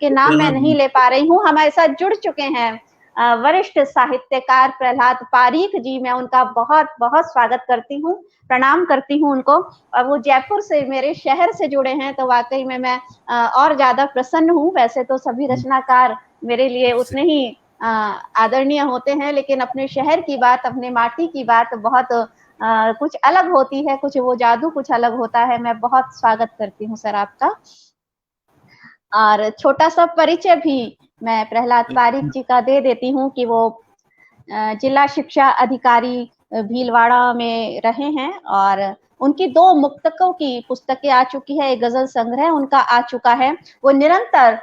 के नाम मैं प्रणाम। नहीं ले पा रही हूँ, हमारे साथ जुड़ चुके हैं वरिष्ठ साहित्यकार प्रहलाद पारीख जी। मैं उनका बहुत-बहुत स्वागत करती हूँ, प्रणाम करती हूँ उनको। और वो जयपुर से, मेरे शहर से जुड़े हैं, तो वाक़ई में मैं और ज़्यादा प्रसन्न हूँ। वैसे तो सभी रचनाकार मेरे लिए उतने ही आदरणीय होते हैं, लेकिन अपने शहर की बात, अपने माटी की बात बहुत कुछ अलग होती है, कुछ वो जादू कुछ अलग होता है। मैं बहुत स्वागत करती हूँ सर आपका। और छोटा-सा परिचय भी मैं प्रहलाद पारीख जी का दे देती हूँ कि वो जिला शिक्षा अधिकारी भीलवाड़ा में रहे हैं और उनकी 2 मुक्तकों की पुस्तकें आ चुकी है, एक गज़ल संग्रह उनका आ चुका है। वो निरंतर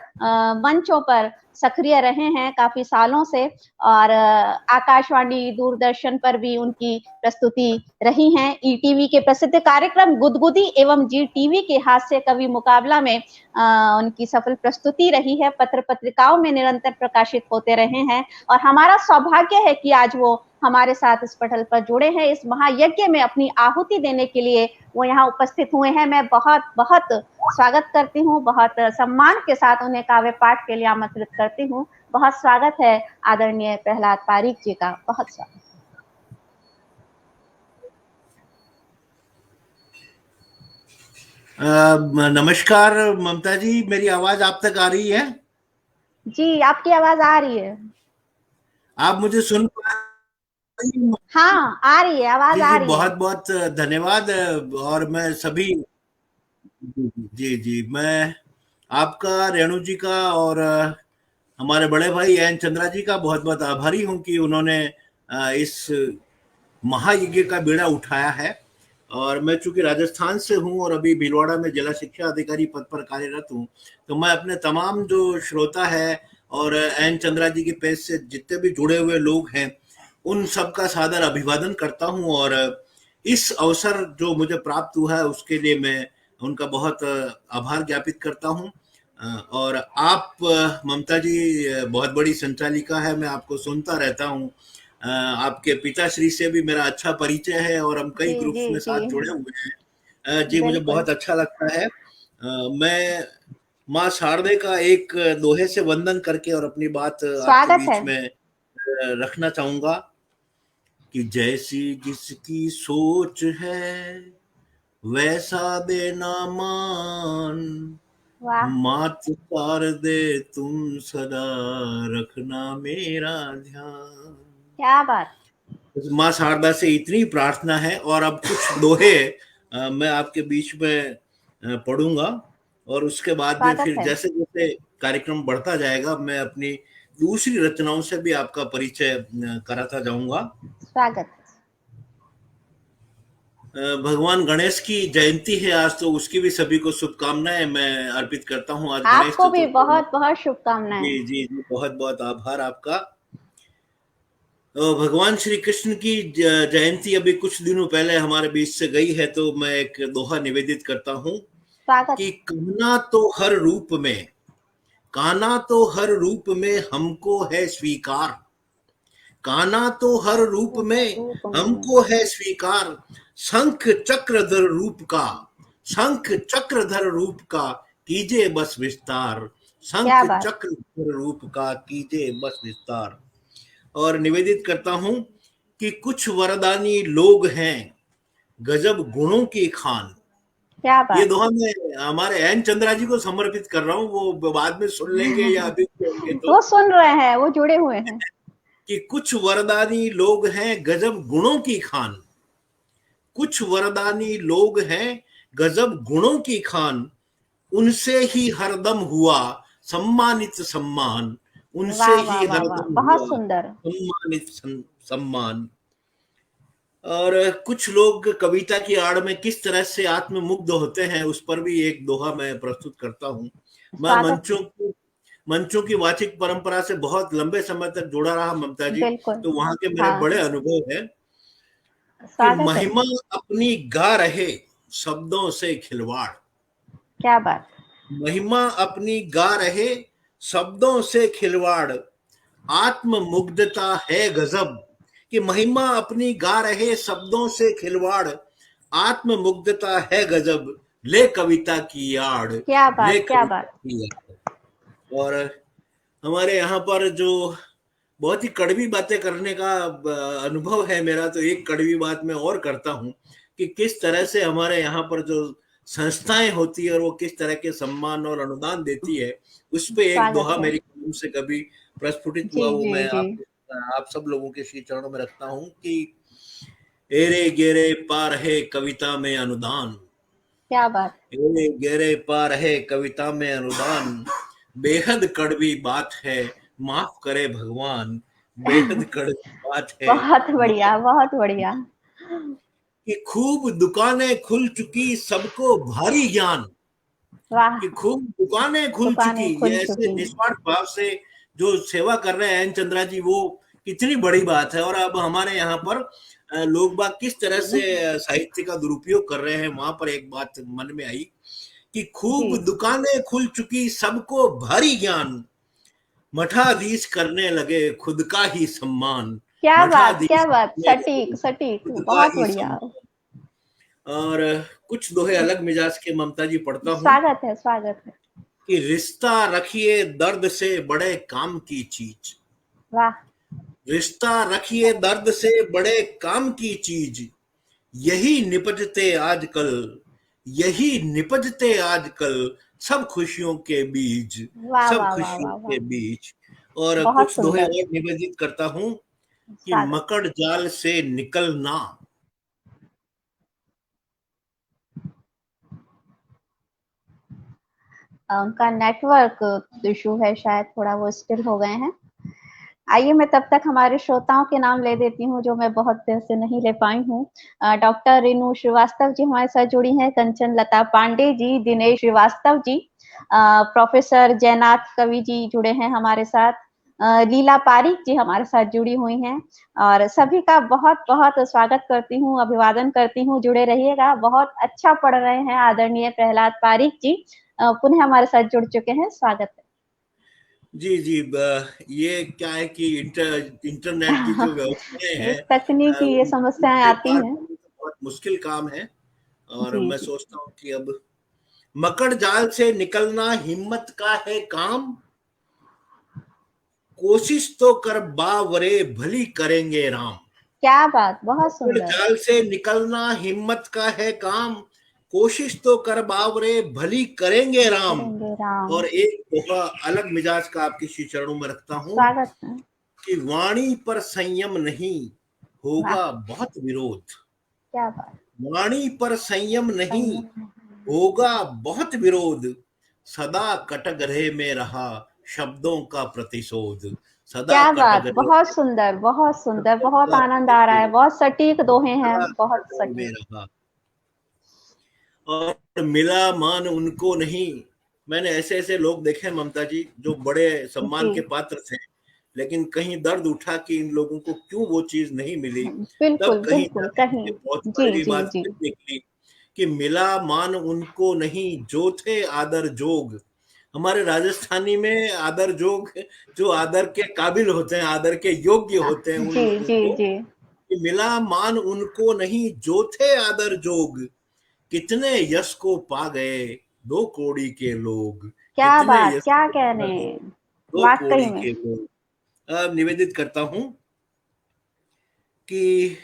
मंचों पर सक्रिय रहे हैं काफ़ी सालों से और आकाशवाणी, दूरदर्शन पर भी उनकी प्रस्तुति रही हैं। ईटीवी के प्रसिद्ध कार्यक्रम गुदगुदी एवं जी टीवी के हास्य कवि मुकाबला में उनकी सफल प्रस्तुति रही है, पत्र-पत्रिकाओं में निरंतर प्रकाशित होते रहे हैं और हमारा सौभाग्य है कि आज वो हमारे साथ इस पटल पर जुड़े हैं। इस महायज्ञ में अपनी आहुति देने के लिए वो यहाँ उपस्थित हुए हैं। मैं बहुत-बहुत स्वागत करती हूँ, बहुत सम्मान के साथ उन्हें काव्य पाठ के लिए आमंत्रित करती हूँ। बहुत स्वागत है आदरणीय प्रहलाद पारीख जी का, बहुत स्वागत। नमस्कार ममता जी, मेरी आवाज आप तक आ रही है? जी, आपकी आवाज़ आ रही है। आप मुझे सुन पा रही हैं? हाँ, आ रही है, आवाज़ जी, आ जी, रही है। बहुत-बहुत धन्यवाद। और मैं सभी जी, जी, मैं आपका, रेणु जी का और हमारे बड़े भाई एन चंद्रा जी का बहुत-बहुत आभारी हूँ कि उन्होंने इस महायज्ञ का बीड़ा उठाया है। और मैं चूंकि राजस्थान से हूँ और अभी भीलवाड़ा में जिला शिक्षा अधिकारी पद पर कार्यरत हूँ, तो मैं अपने तमाम जो श्रोता है और एन चंद्रा जी के पेज से जितने भी जुड़े हुए लोग हैं, उन सबका सादर अभिवादन करता हूँ। और इस अवसर जो मुझे प्राप्त हुआ है उसके लिए मैं उनका बहुत आभार ज्ञापित करता हूँ। और आप ममता जी बहुत बड़ी संचालिका है, मैं आपको सुनता रहता हूँ। आपके पिताश्री से भी मेरा अच्छा परिचय है और हम कई जी, ग्रुप्स जी, में जी। साथ जुड़े हुए हैं। जी, मुझे बिल्कुल। बहुत अच्छा लगता है। मैं माँ शारदे का एक दोहे से वंदन करके और अपनी बात आपके स्वागत है। बीच में रखना चाहूँगा कि जैसी जिसकी सोच है, वैसा देना मान। वाह! मात शारदे तुम सदा रखना मेरा ध्यान। क्या बात! माँ शारदा से इतनी प्रार्थना है। और अब कुछ दोहे मैं आपके बीच में पढ़ूंगा और उसके बाद में स्वागत फिर है। जैसे जैसे कार्यक्रम बढ़ता जाएगा मैं अपनी दूसरी रचनाओं से भी आपका परिचय कराता जाऊंगा। स्वागत। भगवान गणेश की जयंती है आज, तो उसकी भी सभी को शुभकामनाएं मैं अर्पित करता हूँ। आज गणेश आपको भी चतुर्थी है। बहुत-बहुत शुभकामनाएँ। जी, जी, जी, बहुत बहुत आभार आपका। भगवान श्री कृष्ण की जयंती अभी कुछ दिनों पहले हमारे बीच से गई है, तो मैं एक दोहा निवेदित करता हूँ स्वागत। कि कहना तो हर रूप में, काना तो हर रूप में हमको है स्वीकार। काना तो हर रूप वो हर में रूप में। हमको है स्वीकार। शंख चक्रधर रूप का, शंख चक्रधर रूप का कीजिए बस विस्तार। क्या शंख बात! चक्रधर रूप का कीजिए बस विस्तार। और निवेदित करता हूं कि कुछ वरदानी लोग हैं, गजब गुणों की खान। क्या ये बात! दोहा मैं हमारे एन चंद्रा जी को समर्पित कर रहा हूँ, वो बाद में सुन लेंगे या अभी सुनेंगे तो। वो सुन रहे हैं, वो जुड़े हुए हैं। कि कुछ वरदानी लोग हैं, गजब गुणों की खान। कुछ वरदानी लोग हैं, गजब गुणों की खान। उनसे ही हरदम हुआ सम्मानित सम्मान। उनसे वाह, वाह, ही वाह, वाह! हरदम बहुत हुआ सुंदर। सम्मानित सम्मान। और कुछ लोग कविता की आड़ में किस तरह से आत्ममुग्ध होते हैं, उस पर भी एक दोहा मैं प्रस्तुत करता हूँ। मैं स्वागत है। मंचों की वाचिक परंपरा से बहुत लंबे समय तक जुड़ा रहा ममता जी, बिल्कुल। तो वहां के मेरे हाँ, बड़े अनुभव है कि स्वागत है। महिमा अपनी गा रहे शब्दों से खिलवाड़। क्या बात! महिमा अपनी गा रहे शब्दों से खिलवाड़। आत्म मुग्धता है गजब, कि महिमा अपनी गा रहे शब्दों से खिलवाड़। आत्म मुग्धता है गजब, ले कविता की आड़। क्या ले बात! क्या कविता बात! की आड़। और हमारे यहाँ पर जो बहुत ही कड़वी बातें करने का अनुभव है मेरा, तो एक कड़वी बात मैं और करता हूँ कि किस तरह से हमारे यहाँ पर जो संस्थाएं होती है और वो किस तरह के सम्मान और अनुदान देती है, उस पे एक स्वागत दोहा है। मेरी कलम से कभी प्रस्फुटित जी हुआ, वो जी मैं जी। आप सब लोगों के श्री चरणों में रखता हूँ कि एरे गेरे पा रहे कविता में अनुदान, क्या बात। एरे गेरे पा रहे कविता में अनुदान, बेहद कड़वी बात है माफ करे भगवान, बेहद कड़वी बात है बहुत बढ़िया, माफ, बहुत बढ़िया। कि खूब दुकानें खुल चुकी सबको भारी ज्ञान, वाह। कि खूब दुकानें खुल चुकी, दुकानें खुल ये ऐसे चुकी। निस्वार्थ भाव से जो सेवा कर रहे हैं एन चंद्रा जी, वो कितनी बड़ी बात है। और अब हमारे यहाँ पर लोग बाग किस तरह से साहित्य का दुरुपयोग कर रहे हैं, वहां पर एक बात मन में आई कि खूब जी। दुकानें खुल चुकी सबको भारी ज्ञान, मठाधीश करने लगे खुद का ही सम्मान, क्या बात, मठाधीश क्या बात, करने लगे सटीक सटीक, खुद का बहुत ही बढ़िया। सम्मान। और कुछ दोहे अलग मिजाज के ममता जी पढ़ता हूँ स्वागत है, स्वागत है। कि रिश्ता रखिए दर्द से बड़े काम की चीज, वाह। रिश्ता रखिए दर्द से बड़े काम की चीज, यही निपजते आजकल, यही निपजते आजकल सब खुशियों के बीच, वाह सब वाह वाह खुशियों वाह के वाह। बीच। और बहुत कुछ दोहे सुंदर। और निवेदित करता हूं कि स्वागत। मकड़ जाल से निकलना, उनका नेटवर्क इशू है शायद, थोड़ा वो स्टिल हो गए हैं। आइए मैं तब तक हमारे श्रोताओं के नाम ले देती हूँ जो मैं बहुत देर से नहीं ले पाई हूँ। डॉक्टर रेणु श्रीवास्तव जी हमारे साथ जुड़ी हैं, कंचन लता पांडे जी, दिनेश श्रीवास्तव जी, प्रोफेसर जयनाथ कवि जी जुड़े हैं हमारे साथ, लीला पारिक जी हमारे साथ जुड़ी हुई हैं, और सभी का बहुत बहुत स्वागत करती हूँ, अभिवादन करती हूँ। जुड़े रहिएगा, बहुत अच्छा पढ़ रहे हैं आदरणीय प्रहलाद पारिक जी, पुनः हमारे साथ जुड़ चुके हैं। स्वागत है। जी जी। ये क्या है कि इंटरनेट की जो व्यवस्थाएं ये हैं, तकनीकी ये समस्याएं उनसे आती पार हैं। करना तो बहुत मुश्किल काम है। और जी मैं जी। सोचता हूँ कि अब मकड़ जाल से निकलना हिम्मत का है काम, कोशिश तो कर बावरे भली करेंगे राम, क्या बात, बहुत मकड़ सुंदर। जाल से निकलना हिम्मत का है काम, कोशिश तो कर बावरे भली करेंगे राम। करेंगे राम। और एक दोहा अलग मिजाज का आपके श्री चरणों में रखता हूं स्वागत है। कि वाणी पर संयम नहीं, वाह। होगा बहुत विरोध, क्या बात। वाणी पर संयम नहीं, संयम। होगा बहुत विरोध, सदा कटघरे में रहा शब्दों का प्रतिशोध, सदा क्या बात, कटघरे बहुत सुंदर, बहुत सुंदर, शब्दों बहुत का आनंद आ रहा है, प्रतिशोध, बहुत सटीक दोहे हैं, सदा बहुत कटघरे में सटीक। रहा। और मिला मान उनको नहीं, मैंने ऐसे ऐसे लोग देखे हैं ममता जी जो बड़े सम्मान जी। के पात्र थे, लेकिन कहीं दर्द उठा कि इन लोगों को क्यों वो चीज नहीं मिली, तब बिल्कुल कहीं बिल्कुल, जाके कहीं। ये बहुत जी कड़वी जी बात जी। फिर निकली कि मिला मान उनको नहीं जो थे आदर जोग। हमारे राजस्थानी में आदर जोग, जो आदर के काबिल होते हैं, आदर के योग्य होते हैं, उन जी लोगों जी को जी। कि मिला मान उनको नहीं जो थे आदर जोग, कितने यश को पा गए दो कौड़ी के लोग, क्या कितने बात, यश क्या को कह पा रहे गए हैं। दो वाकई कौड़ी में। के लोग। अब निवेदित करता हूं कि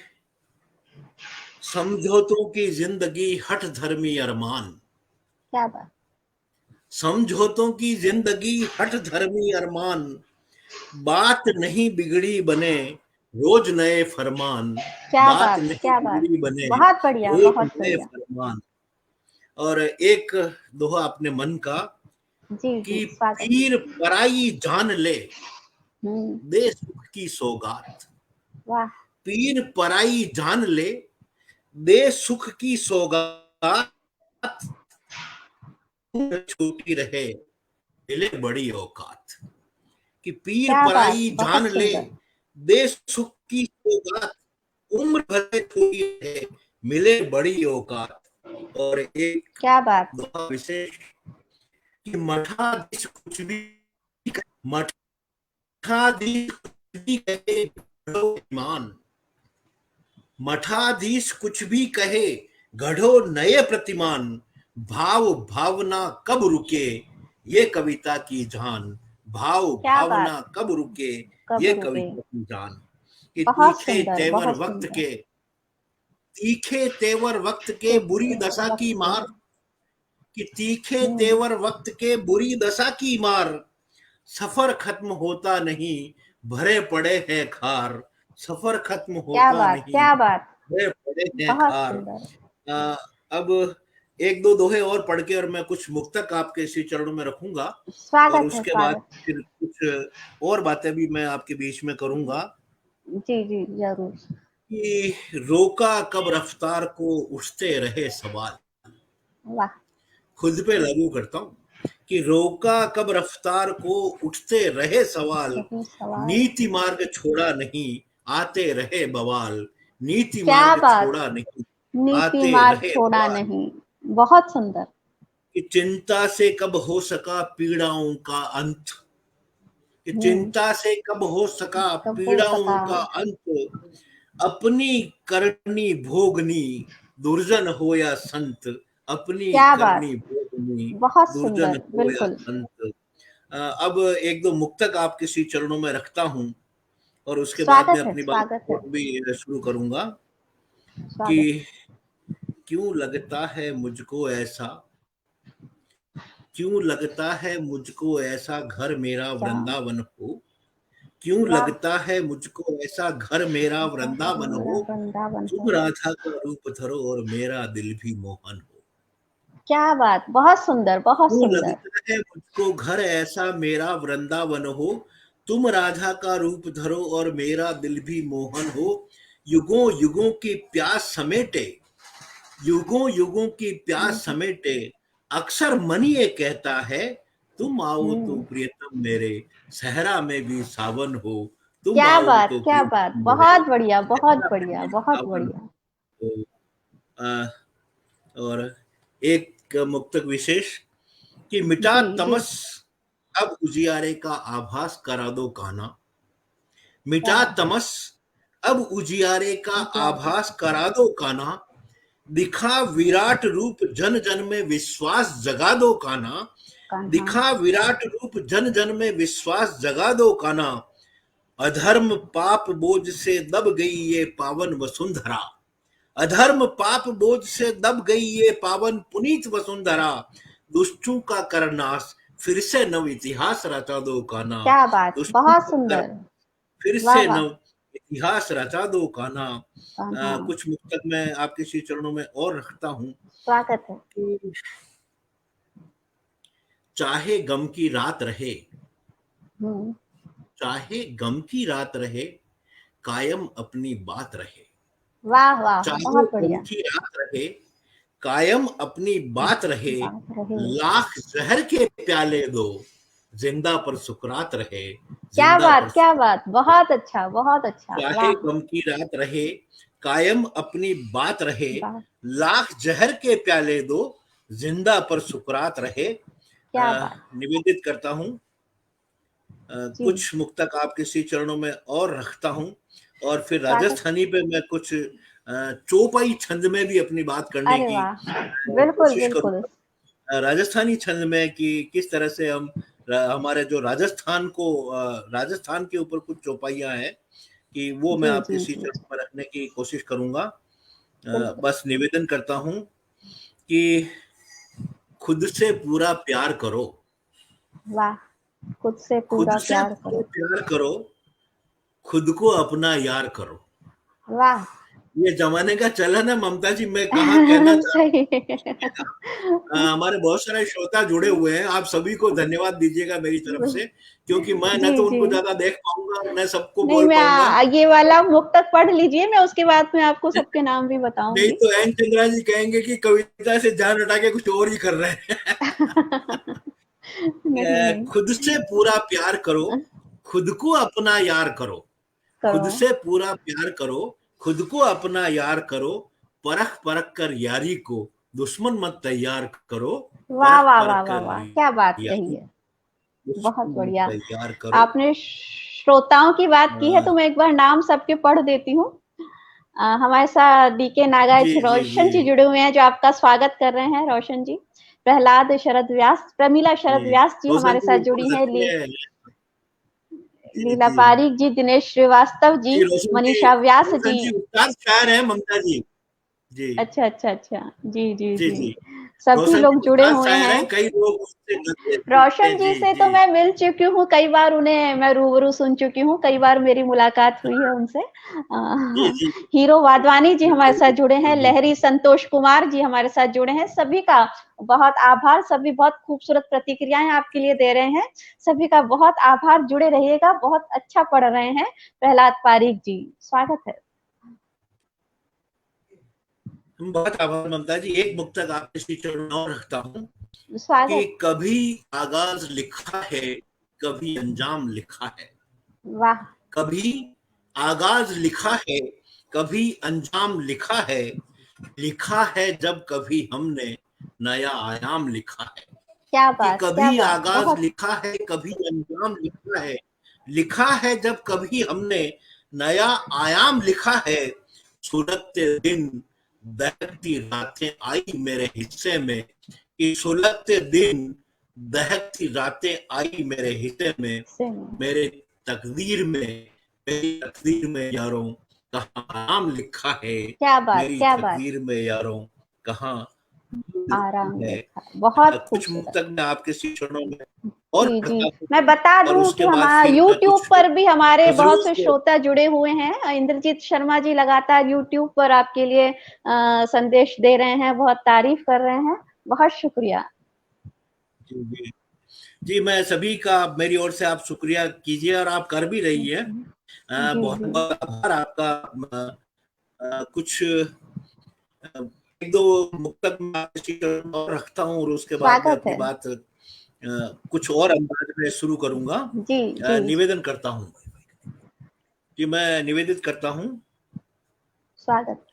समझौतों की जिंदगी हठ धर्मी अरमान, क्या बात। समझौतों की जिंदगी हठ धर्मी अरमान, बात नहीं बिगड़ी बने रोज नए फरमान, क्या बात बात, नहीं क्या बात। बिगड़ी बने बहुत बढ़िया, रोज बहुत नए बढ़िया। फरमान। और एक दोहा अपने मन का जी जी, कि स्वागत। पीर पराई जान ले हम्म। दे सुख की सौगात, वाह। पीर पराई जान ले दे सुख की सौगात, छोटी रहे मिले बड़ी औकात, कि पीर क्या बात, पराई जान बहुत ले सुंदर। दे सुख की सौगात, उम्र भले थोड़ी रहे मिले बड़ी औकात। और एक क्या बात। दोहा विशेष कि मठाधीश कुछ भी, मठाधीश कुछ भी कहे गढ़ो ईमान, मठाधीश कुछ भी कहे गढ़ो नए प्रतिमान, भाव भावना कब रुके ये कविता की जान, भाव क्या बात, भावना कब रुके, कब ये रुके। कविता की जान। कि बहुत सुंदर, बहुत सुंदर। तीखे तेवर वक्त के ठीक बुरी है, दशा वक्त की के। मार, कि तीखे तेवर वक्त के बुरी दशा की मार, सफर खत्म होता नहीं, भरे पड़े हैं खार, सफर खत्म क्या होता बात, नहीं, क्या बात। भरे पड़े हैं बहुत खार। सुंदर। अ, अब एक दो दोहे और पढ़ के और मैं कुछ मुक्तक आपके श्री चरणों में रखूंगा, और स्वागत है, उसके बाद स्वागत। फिर कुछ और बातें भी मैं आपके बीच में करूंगा। जी जी, जरूर। कि रोका कब रफ्तार को, उठते रहे सवाल। वाह। खुद पे लागू करता हूँ कि रोका कब रफ्तार को, उठते रहे सवाल, सही सवाल। नीति मार्ग छोड़ा नहीं, आते रहे बवाल, नीति क्या मार्ग बात। छोड़ा नहीं, नीति आते मार्ग रहे छोड़ा बवाल। नहीं। बहुत सुंदर। कि चिंता से कब हो सका पीड़ाओं का अंत, कि हम्म। चिंता से कब हो सका कब हो पीड़ाओं सका। का अंत, अपनी करनी भोगनी, दुर्जन हो या संत, अपनी क्या बात। करनी भोगनी, बहुत दुर्जन सुंदर, हो या बिल्कुल। संत। अब एक दो मुक्तक आपके श्री चरणों में रखता हूं, और उसके बाद में स्वागत है, अपनी बात स्वागत है। और भी शुरू करूंगा। स्वागत। कि क्यों लगता है मुझको ऐसा, क्यों लगता है मुझको ऐसा घर मेरा क्या। वृंदावन हो, क्यों वाह। लगता है मुझको ऐसा घर मेरा वृंदावन मेरा हो, वृंदावन तुम हो। राधा का रूप धरो और मेरा दिल भी मोहन हो। क्या बात, बहुत सुंदर, बहुत क्यों सुंदर। लगता है मुझको घर ऐसा मेरा वृंदावन हो, तुम राधा का रूप धरो और मेरा दिल भी मोहन हो। युगों युगों की प्यास समेटे, युगों युगों की प्यास समेटे, अक्सर मन ये कहता है, तुम आओ तो हम्म। प्रियतम मेरे, सहरा में भी सावन हो, तुम क्या आओ बात, तो क्या बात। प्रियतम मेरे, बहुत बढ़िया, बहुत सहरा में बढ़िया, भी बहुत सावन बढ़िया। हो। अ, और एक मुक्तक विशेष, कि मिटा जी जी। तमस अब उजियारे का आभास करा दो काना, क्या मिटा बात। तमस अब उजियारे का प्यारे आभास करा दो काना, दिखा विराट रूप जन जन में विश्वास जगा दो काना, कान्हा। दिखा विराट रूप जन जन में विश्वास जगा दो काना, अधर्म पाप बोझ से दब गई ये पावन वसुंधरा, अधर्म पाप बोझ से दब गई ये पावन पुनीत वसुंधरा, दुष्टों का करनाश फिर से नव इतिहास रचा दो काना, क्या बात, दुष्टों बहुत का कर सुंदर। फिर वाह से वाह। नव इतिहास रचा दो काना। कान्हा। कुछ मुक्तक मैं आपके श्री चरणों में और रखता हूं। स्वागत है। कि चाहे गम की रात रहे, हम्म। चाहे गम की रात रहे, कायम अपनी बात रहे, वाह वाह, चाहे बहुत गम बढ़िया। की रात रहे, कायम अपनी बात रहे, बात रहे। लाख जहर के प्याले दो, जिंदा पर सुकरात रहे, क्या जिंदा पर बात, क्या सुकरात। बात। बहुत अच्छा, बहुत अच्छा। चाहे वाह। गम की रात रहे, कायम अपनी बात रहे, बात। लाख जहर के प्याले दो, जिंदा पर सुकरात रहे। क्या बात। निवेदित करता हूं, जी। कुछ मुक्तक आपके श्री चरणों में और रखता हूं, और फिर स्वागत। राजस्थानी पे मैं कुछ चौपाई छंद में भी अपनी बात करने अरे की वाह। बिल्कुल कोशिश बिल्कुल। करूंगा। राजस्थानी छंद में कि किस तरह से हम हमारे जो राजस्थान के ऊपर कुछ चौपाइयां हैं, कि वो मैं जी आपके जी श्री जी। चरणों में रखने की कोशिश करूंगा। बिल्कुल। बस निवेदन करता हूं कि खुद से पूरा प्यार करो, वाह। खुद से खुद पूरा से प्यार पूरा करो। प्यार करो, खुद को अपना यार करो। वाह। ये जमाने का चलन है ममता जी, मैं कहाँ कहना चाह सही। हमारे बहुत सारे श्रोता जुड़े हुए हैं, आप सभी को धन्यवाद दीजिएगा मेरी तरफ से, क्योंकि मैं न जी तो जी। उनको ज्यादा देख पाऊंगा और न सबको नहीं, बोल मैं पाऊंगा। ये वाला मुक्तक पढ़ लीजिए, मैं उसके बाद में आपको सबके नाम भी नहीं बताऊंगी। तो एन चंद्रा जी कहेंगे कि कविता से ध्यान हटा के कुछ और ही कर रहे नहीं हैं। नहीं। खुद से पूरा प्यार करो, खुद को अपना यार करो, करो। खुद से पूरा प्यार करो, खुद को अपना यार करो, परख परख कर यारी को दुश्मन मत तैयार करो, वाह परख वाह वाह परख वाह कर वाह, क्या बात कही यारी है। बहुत दुश्मन मत बढ़िया। तैयार करो। आपने श्रोताओं की बात की है अ, तो मैं एक बार नाम सबके पढ़ देती हूँ। हमारे साथ डीके जी नागाज जी जी रोशन जी जुड़े हुए हैं, जो आपका स्वागत कर रहे हैं, रोशन जी। प्रहलाद शरद व्यास, प्रमीला जी, शरद व्यास जी रोशन हमारे जी साथ जुड़ी बहुत हैं। अच्छे हैं। लीला जी पारीक जी, दिनेश श्रीवास्तव जी, जी, मनीषा व्यास रोशन जी। जी उस्ताद शायर हैं ममता जी। जी अच्छा अच्छा अच्छा, जी जी जी जी, जी, सभी रोशन जी लोग जुड़े उस्ताद हुए शायर हैं। हैं, कई लोग उससे गज़लें सीखते रोशन हैं। जी जी से तो जी मैं मिल चुकी हूँ कई बार, उन्हें मैं रूबरू सुन चुकी हूँ, कई बार मेरी मुलाकात हुई है उनसे। जी जी, हीरो वाधवानी जी हमारे बिल्कुल साथ जुड़े हैं, बिल्कुल लहरी संतोष कुमार जी हमारे साथ जुड़े हैं, सभी का बहुत आभार। सभी बहुत खूबसूरत प्रतिक्रियाएं आपके लिए दे रहे हैं, सभी का बहुत आभार। जुड़े रहिएगा, बहुत अच्छा पढ़ रहे हैं प्रहलाद पारीक जी, स्वागत है। बहुत आभार ममता जी। एक मुक्तक आपके श्री चरणों में और रखता हूँ कि स्वागत। कभी आगाज लिखा है, कभी अंजाम लिखा है। वाह। कभी आगाज लिखा है, कभी अंजाम लिखा है जब कभी हमने नया आयाम लिखा है। क्या कि बात, क्या कभी बात, आगाज बहुत। लिखा है, कभी अंजाम लिखा है जब कभी हमने नया आयाम लिखा है। सुलगते दिन दहकती रातें आई मेरे हिस्से में, कि सुलगते दिन दहकती रातें आई मेरे हिस्से में। मेरे तकदीर में मेरी तकदीर में यारों कहाँ आराम लिखा है। क्या बात, मेरी क्या बात। तकदीर में यारों कहाँ लिखा आराम है। लिखा, बहुत कुछ खूबसूरत। मुक्तक मैं आपके शिक्षणों में और जी, जी। पढ़ता मैं हूँ बता और दूँ कि उसके बाद हमारा फिर मैं यूट्यूब कुछ पर भी हमारे गजलों बहुत से से। श्रोता जुड़े हुए हैं। इंद्रजीत शर्मा जी लगातार यूट्यूब पर आपके लिए संदेश दे रहे हैं, बहुत तारीफ कर रहे हैं। बहुत शुक्रिया। जी जी जी, मैं सभी का मेरी ओर से आप शुक्रिया कीजिए और आप कर भी रही है। जी, बहुत जी। बहुत आभार आपका। कुछ एक दो मुक्तक मैं आपके शिक्षण में और रखता हूँ और उसके बाद मैं स्वागत अपनी है। बात कुछ और अंदाज में शुरू करूंगा। जी, जी। निवेदन करता हूँ कि मैं निवेदित करता हूँ। स्वागत।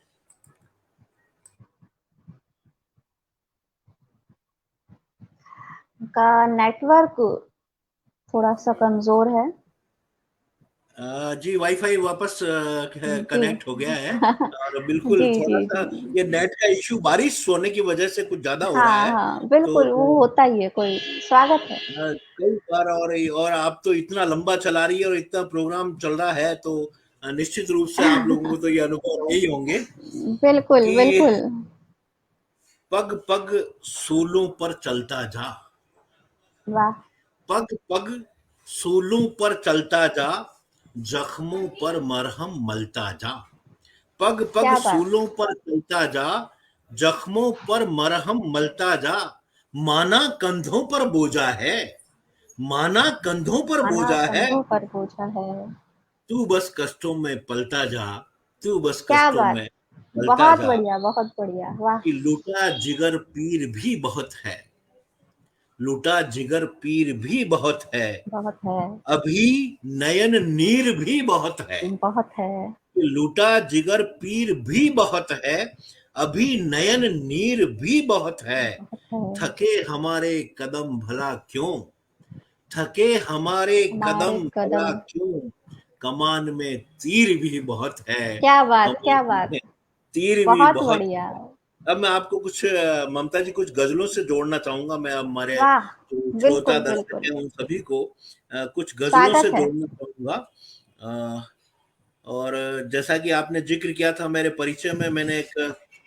का नेटवर्क थोड़ा-सा कमज़ोर है। जी, वाईफ़ाई वापस जी। कनेक्ट हो गया है और बिल्कुल जी, जी, थोड़ा-सा जी। ये नेट का इश्यू बारिश होने की वजह से कुछ ज़्यादा हो रहा हाँ, है। हाँ, तो बिल्कुल, वो होता ही है कोई। स्वागत है। कई बार और आप तो इतना लंबा चला रही है और इतना प्रोग्राम चल रहा है तो निश्चित रूप से आप लोगों को तो ये अनुभव रहे ही होंगे बिल्कुल, कि बिल्कुल। पग-पग सूलों पर चलता जा, वाह! पग-पग सूलों पर चलता जा, जख्मों पर मरहम मलता जा। पग पग क्या बात! सूलों पर चलता जा, जख्मों पर मरहम मलता जा। माना कंधों पर बोझा है, माना कंधों पर माना बोझा है। कंधों पर बोझा है। तू बस कष्टों में पलता जा, तू बस क्या कष्टों बात! में पलता बहुत जा। बढ़िया, बहुत बढ़िया। वाह! कि लूटा जिगर पीर भी बहुत है, लूटा जिगर पीर भी बहुत है। बहुत है, अभी नयन नीर भी बहुत है। बहुत है, लूटा जिगर पीर भी बहुत है, अभी नयन नीर भी बहुत है। बहुत है। थके हमारे कदम भला क्यों, थके हमारे हमारे कदम भला कदम। क्यों, कमान में तीर भी बहुत है, क्या बात, क्या कमान बात! में तीर भी बहुत बहुत बढ़िया। है। अब मैं आपको कुछ ममता जी कुछ गजलों से जोड़ना चाहूंगा। मैं हमारे वाह! जो श्रोता बिल्कुल, दर्शक बिल्कुल। हैं उन सभी को कुछ गजलों स्वागत से है। जोड़ना चाहूंगा। और जैसा कि आपने जिक्र किया था मेरे परिचय में, मैंने एक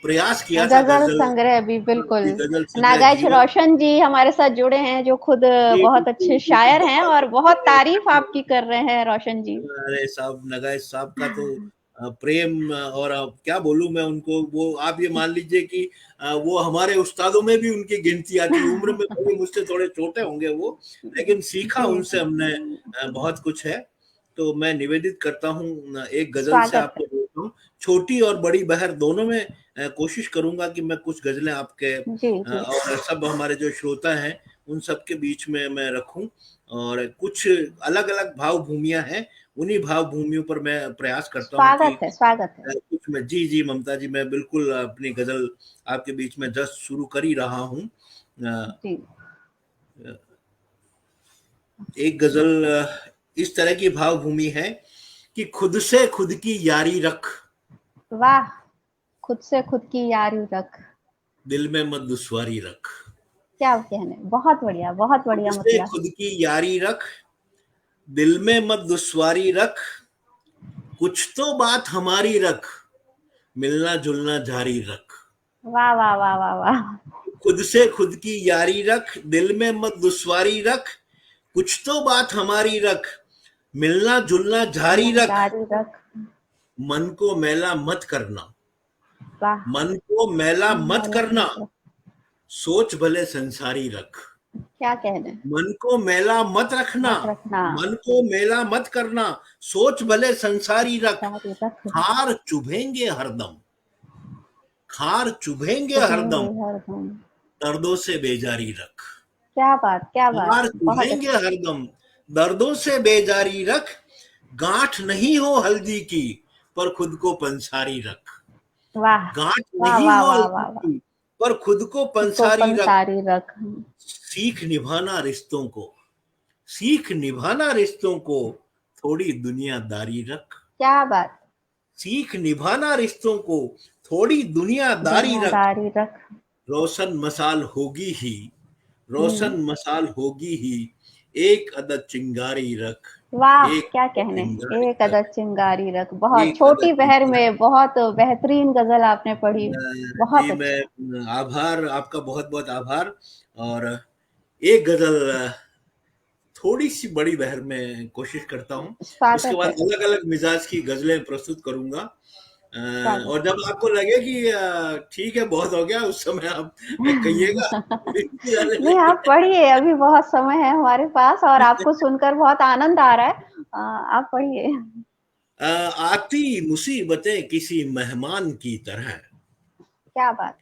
प्रयास किया था गज़ल गजल संग्रह भी बिल्कुल। की गजल संग्रह नागार्ज जीवन। रोशन जी हमारे साथ जुड़े हैं, जो खुद जी बहुत बिल्कुल अच्छे बिल्कुल, शायर हैं बहुत और बहुत तारीफ बहुत आपकी कर रहे हैं रोशन जी। अरे साहब नगाइश साहब का तो प्रेम और क्या बोलूं मैं उनको। वो आप ये मान लीजिए कि वो हमारे उस्तादों में भी उनकी गिनती आती। उम्र में भले मुझसे थोड़े छोटे होंगे वो, लेकिन सीखा जी, उनसे हमने बहुत कुछ है। तो मैं निवेदित करता हूँ, एक गजल से स्वागत है। आपको जोड़ता हूँ। छोटी और बड़ी बहर दोनों में कोशिश करूंगा कि मैं कुछ गजलें आपके जी, जी। और सब हमारे जो श्रोता हैं उन सबके बीच में मैं रखूं। और कुछ अलग अलग भाव भूमियां हैं, उन्हीं भाव भूमियों पर मैं प्रयास करता हूँ कि स्वागत है, स्वागत है। कुछ मैं। जी जी ममता जी, मैं बिल्कुल अपनी गजल आपके बीच में जस्ट शुरू कर ही रहा हूँ। जी। एक गजल इस तरह की भाव भूमि है कि खुद से खुद की यारी रख, वाह! खुद से खुद की यारी रख। दिल में मत दुश्वारी रख। क्या कहने, बहुत बढ़िया खुद से मतलब। खुद की यारी रख, दिल में मत दुश्वारी रख, कुछ तो बात हमारी रख, मिलना जुलना जारी रख। वाह वाह वाह वाह वाह। खुद से खुद की यारी रख, दिल में मत दुश्वारी रख, कुछ तो बात हमारी रख, मिलना जुलना जारी रख। जारी रख। मन को मैला मत करना, वाह। मन को मैला मत करना, मत रख। सोच भले संसारी रख। क्या कहने। मन को मैला मत रखना, मत रखना। मन को मैला मत करना, सोच भले संसारी रख। जारी रख। खार चुभेंगे हरदम, खार चुभेंगे हरदम, हरदम। दर्दों से बेजारी रख। क्या बात, क्या बात, खार बहुत चुभेंगे अच्छा। हरदम, दर्दों से बेजारी रख। गांठ नहीं हो हल्दी की, पर खुद को पंसारी रख। वाह गांठ वाह नहीं वाह हो वाह हल्दी वाह वाह। की, पर खुद को उसको पंसारी रख। पंसारी रख। सीख निभाना रिश्तों को, सीख निभाना रिश्तों को, थोड़ी दुनियादारी रख। क्या बात। सीख निभाना रिश्तों को, थोड़ी दुनियादारी रख। दुनियादारी रख। रोशन मसाल होगी ही, हम्म। रोशन मसाल होगी ही, एक अदद चिंगारी रख। वाह एक क्या अदद कहने। चिंगारी एक रख, अदद चिंगारी रख, बहुत एक अदद छोटी पहर चिंगारी। में बहुत बेहतरीन गजल आपने पढ़ी। बहुत जी अच्छा। मैं आभार, आपका बहुत बहुत आभार। और एक गजल थोड़ी सी बड़ी बहर में कोशिश करता हूँ, उसके स्वागत बाद है। अलग अलग मिजाज की गजलें प्रस्तुत करूंगा। स्वागत। और जब आपको लगे कि ठीक है बहुत हो गया, उस समय आप कहिएगा। नहीं आप पढ़िए, अभी बहुत समय है हमारे पास और आपको सुनकर बहुत आनंद आ रहा है। आप पढ़िए। आती मुसीबतें किसी मेहमान की तरह, क्या बात।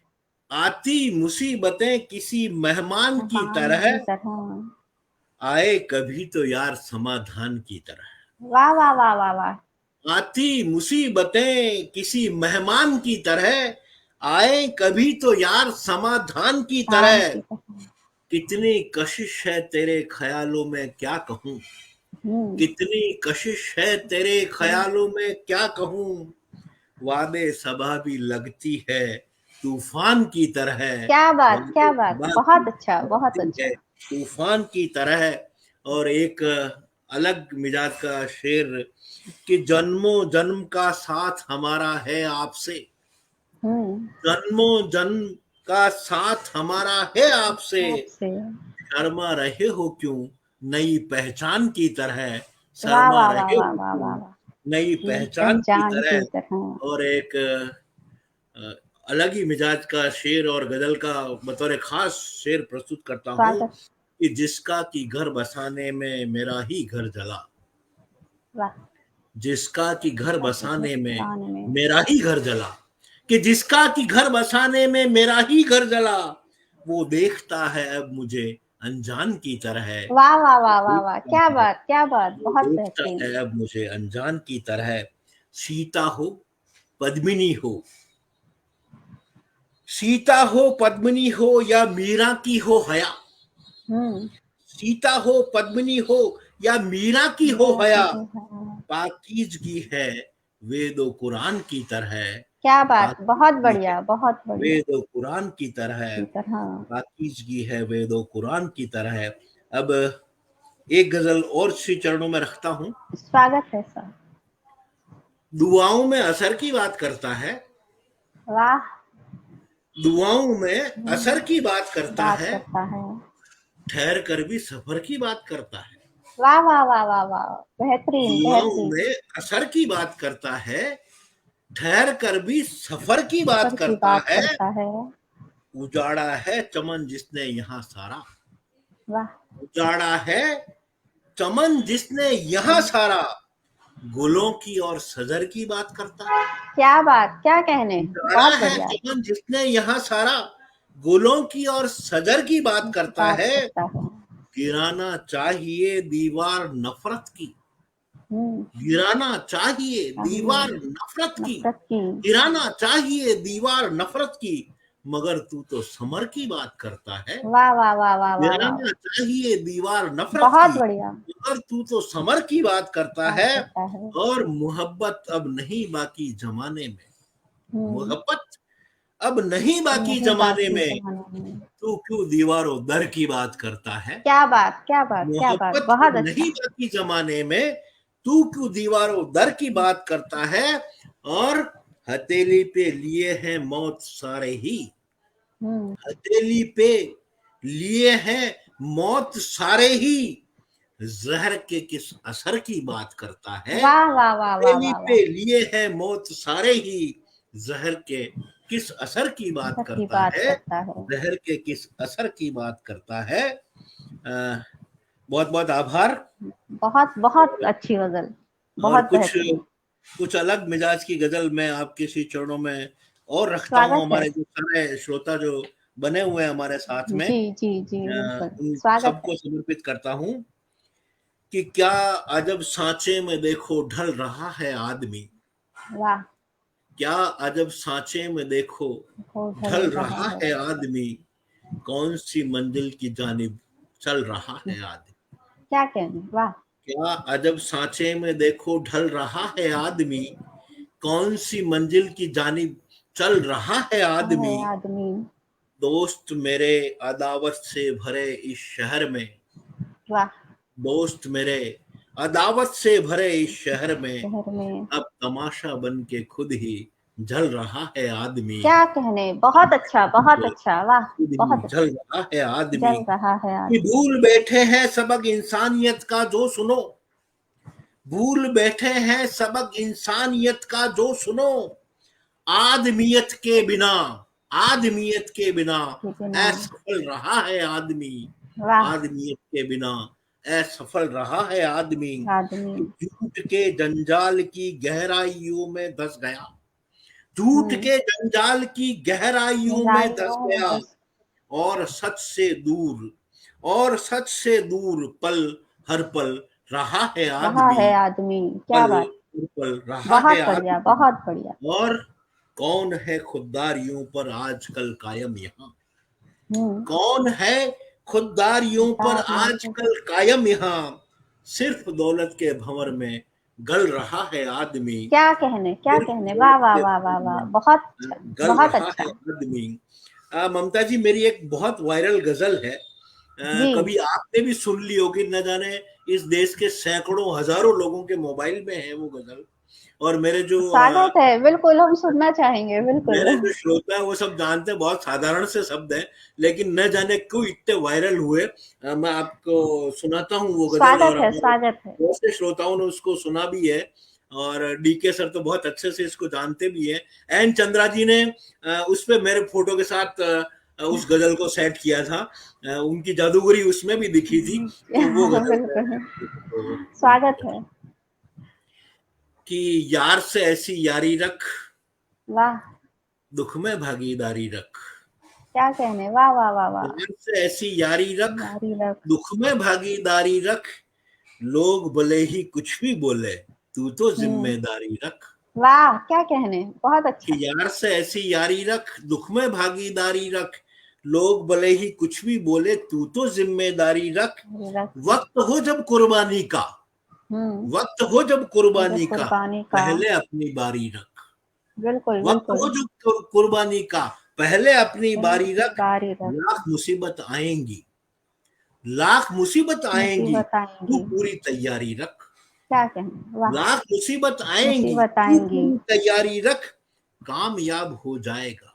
आती मुसीबतें किसी मेहमान की भगवान तरह, की तरह। आए कभी तो यार समाधान की तरह। वाह वाह वाह वाह वाह। आती मुसीबतें किसी मेहमान की तरह, आए कभी तो यार समाधान की धान तरह। की तरह। कितनी कशिश है तेरे ख्यालों में क्या कहूँ, हम्म। कितनी कशिश है तेरे ख्यालों में क्या कहूँ। वादे सबा भी लगती है तूफान की तरह, क्या बात, वादे क्या बात, सबा भी बहुत अच्छा, बहुत लगती है अच्छा। तूफान की तरह। और एक अलग मिजाज का शेर कि जन्मों जन्म का साथ हमारा है आपसे, हम्म। जन्मों जन्म का साथ हमारा है आपसे। आपसे। शर्मा रहे हो क्यों नई पहचान की तरह, वाह शर्मा वाह वाह रहे वाह हो वाह क्यों वाह वाह। नई पहचान की पहचान की तरह। तरह। और एक अ, अलग ही मिजाज का शेर और गजल का बतौर खास शेर प्रस्तुत करता हूँ स्वागत। कि जिसका कि घर बसाने में मेरा ही घर जला, वाह। जिसका कि घर बसाने में गाने में। मेरा ही घर जला, कि जिसका कि घर बसाने में मेरा ही घर जला, वो देखता है अब मुझे अनजान की तरह है। वाह वाह वाह वाह वाह, देखता क्या है, बात, क्या बात, वो बहुत देखता बेहतरीन। है अब मुझे अनजान की तरह। सीता हो पद्मिनी हो, सीता हो पद्मिनी हो या मीरा की हो हया, हम्म। सीता हो पद्मिनी हो या मीरा की हो मेरा हया, की हो है। पाकीज़गी है वेद और कुरान की तरह, क्या बात, बहुत पाकीज़गी है बढ़िया, बहुत बढ़िया। वेद और कुरान की तरह, की तरह। पाकीज़गी है वेद और कुरान की तरह। अब एक गजल और श्री चरणों में रखता हूँ। स्वागत है सर। दुआओं में असर की बात करता है, वाह। दुआओं में असर की बात करता बात है, करता है। ठहर कर भी सफर की बात करता है। वाह वाह वाह वाह वाह, बेहतरीन दुआओं बेहतरीन। में असर की बात करता है, ठहर कर भी सफर की सफर बात की करता बात है। करता है। उजाड़ा है चमन जिसने यहाँ सारा, वाह। उजाड़ा है चमन जिसने यहाँ सारा, गुलों की और सजर की बात करता है। क्या बात, क्या कहने। उजाड़ा बहुत है बढ़िया। चमन जिसने यहाँ सारा, गुलों की और सजर की बात करता बात है। करता है। गिराना चाहिए दीवार नफरत की, हम्म। गिराना चाहिए चाहिए। दीवार नफरत की, नफरत की। गिराना चाहिए दीवार नफरत की, मगर तू तो समर की बात करता है। वाह वाह वाह वाह वाह वाह। गिराना चाहिए दीवार नफरत की, बहुत बढ़िया। मगर तू तो समर की बात करता बात है। करता है। और मोहब्बत अब नहीं बाकी जमाने में, हम्म। मोहब्बत अब नहीं बाकी नहीं जमाने बाकी में, जमाने में। तू क्यों दीवारों दर की बात करता है। क्या बात, क्या बात, क्या बात, मोहब्बत बहुत अब नहीं अच्छा। बाकी जमाने में, तू क्यों दीवारों दर की बात करता है। और हथेली पे लिए हैं मौत सारे ही, हम्म। हथेली पे लिए हैं मौत सारे ही, जहर के किस असर की बात करता है। वाह वाह वाह वाह हथेली वाह वाह। पे लिए हैं मौत सारे ही, जहर के किस असर की बात सच की करता बात है। करता है। जहर के किस असर की बात करता है। बहुत बहुत आभार। बहुत बहुत अच्छी गजल, और बहुत कुछ बेहतरीन। कुछ अलग मिजाज की गजल मैं आपके इसी चरणों में और रखता हूँ। स्वागत है। हमारे जो सारे श्रोता जो बने हुए हैं हमारे साथ में, जी जी जी, बिल्कुल उन स्वागत है। सबको समर्पित करता हूँ कि क्या अजब सांचे में देखो ढल रहा है आदमी। वाह। क्या अजब सांचे में देखो वो ढल ढल रहा रहा है। है आदमी, कौन सी मंजिल की जानिब चल रहा है आदमी। क्या कहने, वाह। क्या अजब सांचे में देखो ढल रहा है आदमी, कौन सी मंजिल की जानिब चल रहा है है आदमी। आदमी। दोस्त मेरे अदावत से भरे इस शहर में, वाह। दोस्त मेरे अदावत से भरे इस शहर में, शहर में। अब तमाशा बन के खुद ही जल रहा है आदमी। क्या कहने, बहुत अच्छा, बहुत अच्छा, वाह। खुद ही बहुत अच्छा। जल रहा है आदमी। जल रहा है कि आदमी। भूल बैठे हैं सबक इंसानियत का जो सुनो, भूल बैठे हैं सबक इंसानियत का जो सुनो। आदमियत के बिना, आदमियत के बिना के बिना। असफल रहा है आदमी। वाह। आदमियत के बिना असफल रहा है आदमी। आदमी। कि झूठ के जंजाल की गहराइयों में धंस गया, झूठ हम्म। के जंजाल की गहराइयों में धंस गहराइयों में गया। बस। और सच से दूर, और सच से दूर पल हर पल रहा है रहा आदमी। है आदमी, पल क्या बात। हर पल रहा है बहुत बढ़िया, आदमी। बहुत बढ़िया। और कौन है खुददारियों पर आजकल कायम यहाँ, हम्म। कौन है खुददारियों पर दारियों को। आजकल कायम यहाँ। सिर्फ दौलत के भंवर में गल रहा है आदमी। क्या कहने, क्या सिर्फ कहने, वाह दौलत वाह के वाह वाह भंवर वाह, में बहुत अच्छा। गल बहुत रहा है अच्छा। आदमी। ममता जी, मेरी एक बहुत वायरल गजल है, जी। कभी आपने भी सुन ली होगी, न जाने इस देश के सैकड़ों हजारों लोगों के मोबाइल में है वो गजल। और स्वागत है, बिल्कुल हम सुनना चाहेंगे, बिल्कुल। मेरे जो श्रोता है वो सब जानते हैं, बहुत साधारण से शब्द हैं, लेकिन न जाने क्यों इतने वायरल हुए। मैं आपको सुनाता हूँ वो गजल, स्वागत और है, हमारे स्वागत है। बहुत से श्रोताओं ने उसको सुना भी है। और डीके सर तो बहुत अच्छे से इसको जानते भी हैं। एन चंद्रा जी ने उस पे मेरे फोटो के साथ उस गजल को सेट किया था। उनकी जादूगरी उसमें भी दिखी थी। तो वो गजल बिल्कुल। मैं स्वागत है। कि यार से ऐसी यारी रख, वाह। दुख में भागीदारी रख। क्या कहने, वाह वाह वाह वाह। यार से ऐसी यारी रख, नारी रख। दुख में भागीदारी रख। लोग भले ही कुछ भी बोले, तू तो हम्म। जिम्मेदारी रख। वाह, क्या कहने, बहुत कि अच्छा। यार से ऐसी यारी रख, दुख में भागीदारी रख। लोग भले ही कुछ भी बोले, तू तो जिम्मेदारी रख। नारी रख। वक्त हो जब कुर्बानी का, हम्म। वक्त हो जब वो जब कुर्बानी का, कुर्बानी का। पहले अपनी बारी रख। बिल्कुल वक्त बिल्कुल। हो जो कुर्बानी का, पहले अपनी पहले बारी अपनी रख। बारी रख। लाख मुसीबत आएंगी, लाख मुसीबत आएंगी, मुसीबत तू आएंगी। पूरी तैयारी रख। क्या कहने, वाह। लाख मुसीबत आएंगी, मुसीबत तू आएंगी। पूरी तैयारी रख। कामयाब हो जाएगा,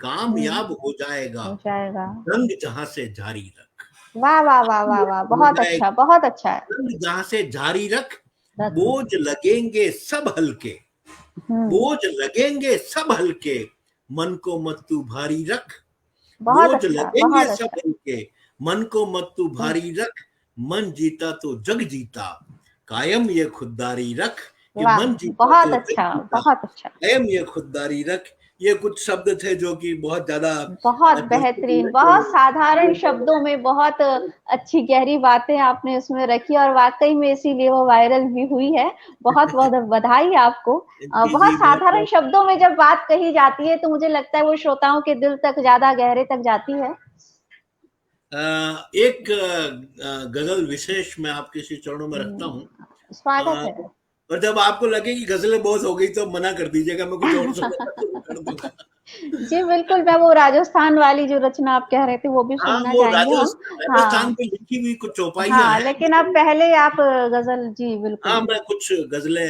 कामयाब हो जाएगा, हो जाएगा। जंग जहां से जारी रख। वाह वाह वाह वाह वाह, कामयाब हो बहुत अच्छा, जाएगी, बहुत अच्छा है। जंग जहां से जारी रख। रख। बोझ लगेंगे सब हल्के, हम्म। बोझ लगेंगे सब हल्के, मन को मत तू भारी रख। बहुत बोझ अच्छा, लगेंगे बहुत सब अच्छा। हल्के, मन को मत तू भारी रख। मन जीता तो जग जीता, कायम ये खुददारी रख। कि वाह। मन जीता बहुत तो जग अच्छा, जीता, बहुत अच्छा। कायम ये खुददारी रख। ये कुछ शब्द थे जो कि बहुत ज्यादा बहुत पॉसिबल बेहतरीन, है बहुत तो साधारण शब्दों में बहुत अच्छी गहरी बातें आपने उसमें रखी, और वाकई में इसीलिए वो वायरल भी हुई है। बहुत बहुत बधाई आपको। जी बहुत जी, बहुत साधारण बहुत शब्दों में जब बात कही जाती है तो मुझे लगता है वो श्रोताओं के दिल तक, ज्यादा गहरे तक जाती है। एक गजल विशेष मैं आपके श्री चरणों में रखता हूँ। स्वागत अ, है। और जब आपको लगे कि गजलें बहुत हो गई तो मना कर दीजिएगा, मैं कुछ और सुनना शुरू कर दूंगा। जी, बिल्कुल, मैं वो राजस्थान वाली जो रचना आप कह रहे थे, वो भी हाँ, सुनना वो चाहेंगे हम। राजस्थान हाँ, पे लिखी हुई कुछ चौपाइयाँ हाँ, हैं। लेकिन अब पहले आप गज़ल जी, हाँ, बिल्कुल। मैं कुछ गज़लें,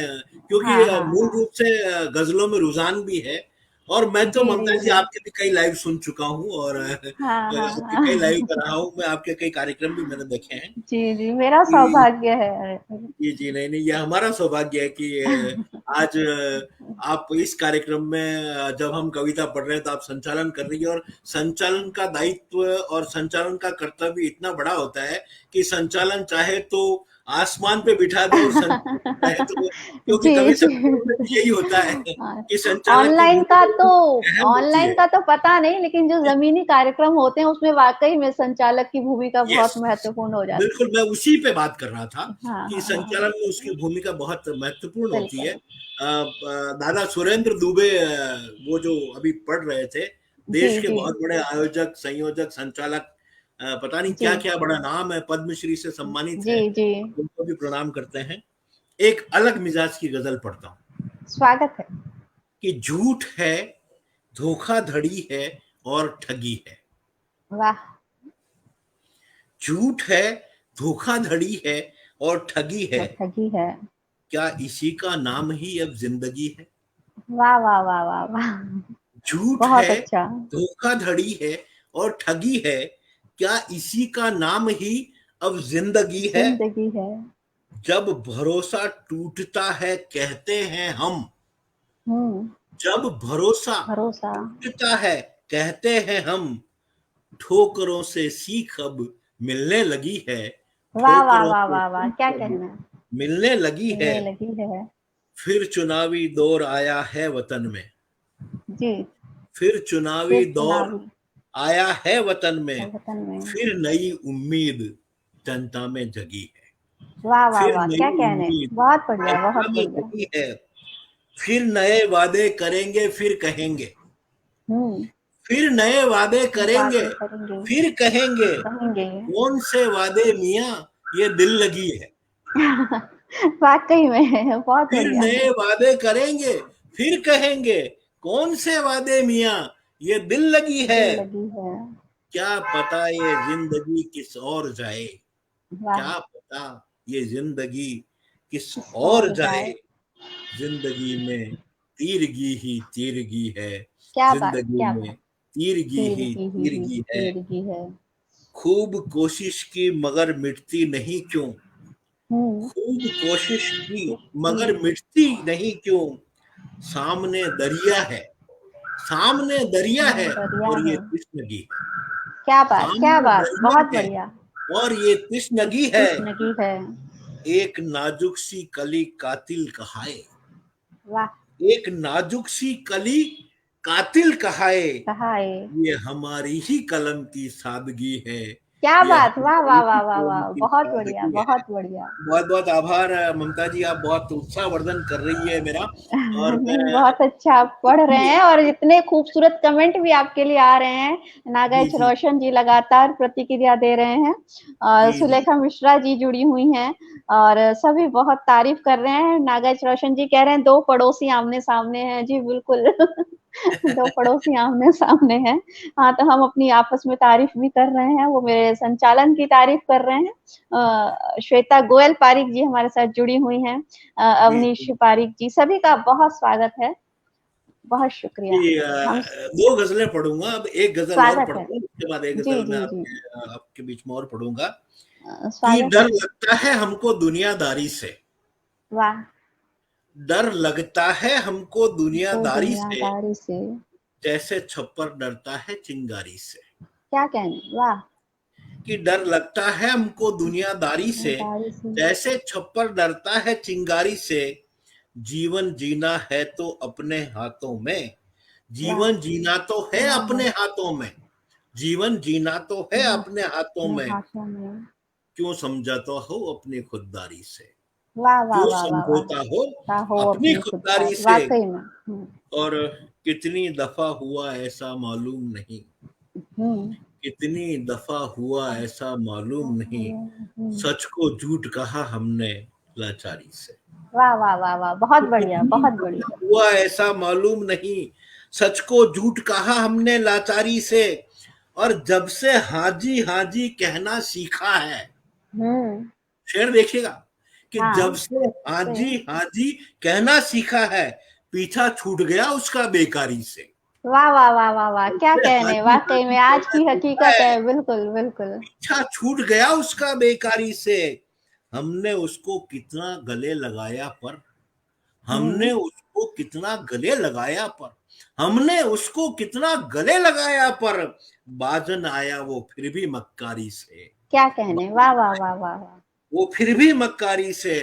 क्योंकि हाँ, हाँ, मूल हाँ। रूप से गज़लों में रुझान भी है, और मैं तो जी, ममता जी, जी जी। आपके भी कई लाइव सुन चुका हूँ, और हाँ, हाँ, आपके कई लाइव हाँ। पर रहा हूँ मैं, आपके कई कार्यक्रम भी मैंने देखे हैं जी, जी, मेरा कि सौभाग्य है। जी, जी, नहीं, नहीं, ये हमारा सौभाग्य है कि आज आप इस कार्यक्रम में जब हम कविता पढ़ रहे हैं तो आप संचालन कर रही हैं, और संचालन का दायित्व और संचालन का कर्तव्य इतना बड़ा होता है कि संचालन चाहे तो आसमान पे बिठा दे और संचालन चाहे तो, क्योंकि जी, कभी जी। संचालन में भी यही होता है हाँ, कि संचालक की ऑनलाइन का भूमिका तो बड़ी अहम होती ऑनलाइन है। का तो पता नहीं, लेकिन जो ज़मीनी कार्यक्रम होते हैं, उसमें वाक़ई में संचालक की भूमिका बहुत यस, महत्वपूर्ण हो जाती बिल्कुल, है। मैं उसी पे बात कर रहा था हाँ, कि हाँ, हाँ। संचालन में उसकी भूमिका बहुत महत्वपूर्ण होती है। बिल्कुल। दादा सुरेंद्र दुबे वो जो अभी पढ़ रहे थे, जी, देश के जी। बहुत बड़े आयोजक, संयोजक, संचालक, पता नहीं जी। क्या-क्या बड़ा नाम है, पद्मश्री से सम्मानित जी, हैं, जी। उनको भी प्रणाम करते हैं। एक अलग मिजाज की गज़ल पढ़ता हूँ स्वागत है। कि झूठ है, धोखाधड़ी है और ठगी है। वाह! झूठ है, धोखाधड़ी है और ठगी है, वो ठगी है। क्या इसी का नाम ही अब ज़िंदगी है? वाह, वाह, वाह, वाह, वाह! झूठ बहुत है, अच्छा। धोखाधड़ी है और ठगी है, क्या इसी का नाम ही अब ज़िंदगी है? ज़िंदगी है। जब भरोसा टूटता है कहते हैं हम, हुँ, जब भरोसा भरोसा। टूटता है कहते हैं हम, ठोकरों से सीख अब मिलने लगी है, वाह, वाह, ठोकरों वाह, से वाह, वाह! क्या सीख अब कहना है। मिलने लगी है, मिलने लगी है। फिर चुनावी दौर आया है वतन में, जी, फिर चुनावी फिर दौर चुनावी आया है वतन में, वतन में। फिर नई उम्मीद जनता में जगी है, वाह, वाह, फिर वाह! क्या नई कहने। उम्मीद बहुत बढ़िया, जनता बहुत में बढ़िया। जगी है, फिर नए वादे करेंगे फिर कहेंगे, हुँ, फिर नए वादे करेंगे बातें करेंगे, फिर कहेंगे, कहेंगे। कौन से वादे मियाँ ये दिल लगी है, वाक़ई में बहुत फिर बढ़िया। नए वादे करेंगे फिर कहेंगे, कौन से वादे मियाँ ये दिल लगी है, दिल लगी है। क्या पता ये जिंदगी किस और जाए, वाह! क्या पता ये जिंदगी किस किस और ओर जाए, जाए। जिंदगी में तीरगी ही तीरगी है, क्या बात, जिंदगी क्या में बात! तीरगी तीर ही की ही तीरगी है, तीरगी है। खूब कोशिश की मगर मिटती नहीं क्यों, हुँ, खूब कोशिश की मिट्टी मगर मिटती नहीं क्यों, सामने दरिया है, सामने दरिया में है दरिया और ये है। तृष्णगी है, क्या बात, क्या सामने बात! दरिया बहुत है बढ़िया। और ये तृष्णगी है, कृष्णगी है। एक नाजुक सी कली कातिल कहाए, वाह! एक नाजुक सी कली कातिल कहाए, कहा है। ये हमारी ही कलम की सादगी है, क्या ये बात! वाह, हमारी वाह, ही वाह, वाह, कलम वाह! की बहुत बढ़िया, सादगी है। बहुत बढ़िया। बहुत बहुत आभार ममता जी, आप बहुत उत्साहवर्धन कर रही है मेरा, और मैं नहीं, बहुत अच्छा आप पढ़ रहे जी हैं और इतने खूबसूरत कमेंट भी आपके लिए आ रहे हैं। जी नागेश जी रोशन जी लगातार प्रतिक्रिया दे रहे हैं और जी जी सुलेखा मिश्रा जी जुड़ी हुई हैं और सभी बहुत तारीफ कर रहे हैं। नागेश रोशन जी कह रहे हैं 2 पड़ोसी आमने-सामने हैं। जी, बिल्कुल 2 पड़ोसी आमने-सामने हैं। हाँ, तो हम अपनी आपस में तारीफ भी कर रहे हैं। वो मेरे संचालन की तारीफ कर रहे हैं। श्वेता गोयल पारीक जी हमारे साथ जुड़ी हुई हैं। जी अवनीश जी पारीक जी, सभी का बहुत स्वागत है। बहुत शुक्रिया। जी, हम दो गजलें पढ़ूंगा, अब एक गजल और स्वागत है। पढ़ता हूँ, उसके बाद एक जी, गजल मैं जी, जी। आपके बीच में और पढ़ूंगा कि स्वागत डर है। लगता है हमको दुनियादारी से, वाह! डर लगता है हमको हमको दुनियादारी से, दुनियादारी से जैसे छप्पर डरता है चिंगारी से, क्या कहने वाह! कि डर लगता है हमको दुनियादारी से, दुनियादारी से जैसे छप्पर डरता है चिंगारी से, जीवन जीना है तो अपने हाथों में, वाह! जीवन जीना तो है जीना है अपने हाथों में, जीवन जीना तो है ना अपने हाथों अपने में, हाथों में। क्यों समझाता हो अपनी खुददारी से, वाह, वाह, क्यों वाह, वाह, वाह! समझौता हो क्या हो अपनी अपनी खुददारी खुददारी से, वाक़ई में। हुँ, और कितनी दफा हुआ ऐसा मालूम नहीं, हुँ। कितनी दफा हुआ ऐसा मालूम नहीं, हुँ, सच को झूठ कहा हमने लाचारी से। वाह वाह वाह वाह, बहुत बढ़िया, बहुत बढ़िया। हुआ ऐसा मालूम नहीं, सच को झूठ कहा हमने लाचारी से, और जब से हाजी हाजी कहना सीखा है। शेर देखिएगा कि जब हाँ से हाजी हाजी कहना सीखा है, पीछा छूट गया उसका बेकारी से। वाह वाह वाह वाह वाह, क्या कहने, हाजी वाकई में हाजी आज की कहना सीखा हकीकत है, है, बिल्कुल बिल्कुल। पीछा छूट गया उसका बेकारी से। हमने उसको कितना गले लगाया पर, हमने उसको कितना गले लगाया पर, हमने उसको कितना गले लगाया पर, बाजन आया वो फिर भी मक्कारी से। क्या कहने, वाह वाह वाह वाह वाह। वो फिर भी मक्कारी से,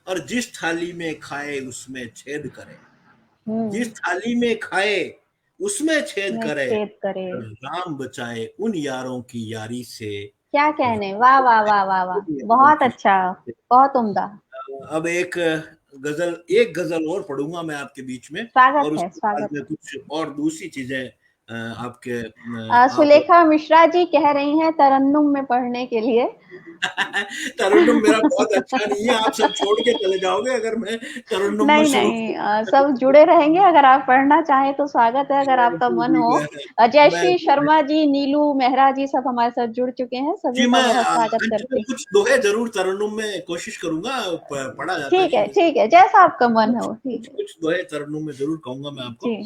और जिस थाली में खाए उसमें छेद करे, जिस थाली में खाए उसमें छेद में करे, छेद करे। राम बचाए उन यारों की यारी से। क्या कहने, वाह वाह वाह वाह वाह, बहुत अच्छा, बहुत उम्दा। अब एक गजल और पढ़ूंगा मैं आपके बीच में, स्वागत और है, उसके बाद स्वागत में है। कुछ और दूसरी चीजें आपके आप सुलेखा मिश्रा जी कह रही हैं तरन्नुम में पढ़ने के लिए। तरन्नुम मेरा बहुत अच्छा नहीं है, आप सब छोड़ के चले जाओगे अगर मैं तरन्नुम में नहीं शुरू नहीं, सब जुड़े रहेंगे, अगर आप पढ़ना चाहें तो स्वागत है, अगर आपका मन हो। मैं जयश्री शर्मा जी, नीलू मेहरा जी सब हमारे साथ जुड़ चुके हैं, जी, सभी का मैं बहुत स्वागत अंत में करती हूँ। कुछ दोहे जरूर तरन्नुम में कोशिश करूंगा, पढ़ा जाता नहीं मुझसे। ठीक है, जैसा आपका मन हो, ठीक कुछ है। कुछ दोहे तरन्नुम में जरूर कहूंगा मैं आपको। जी,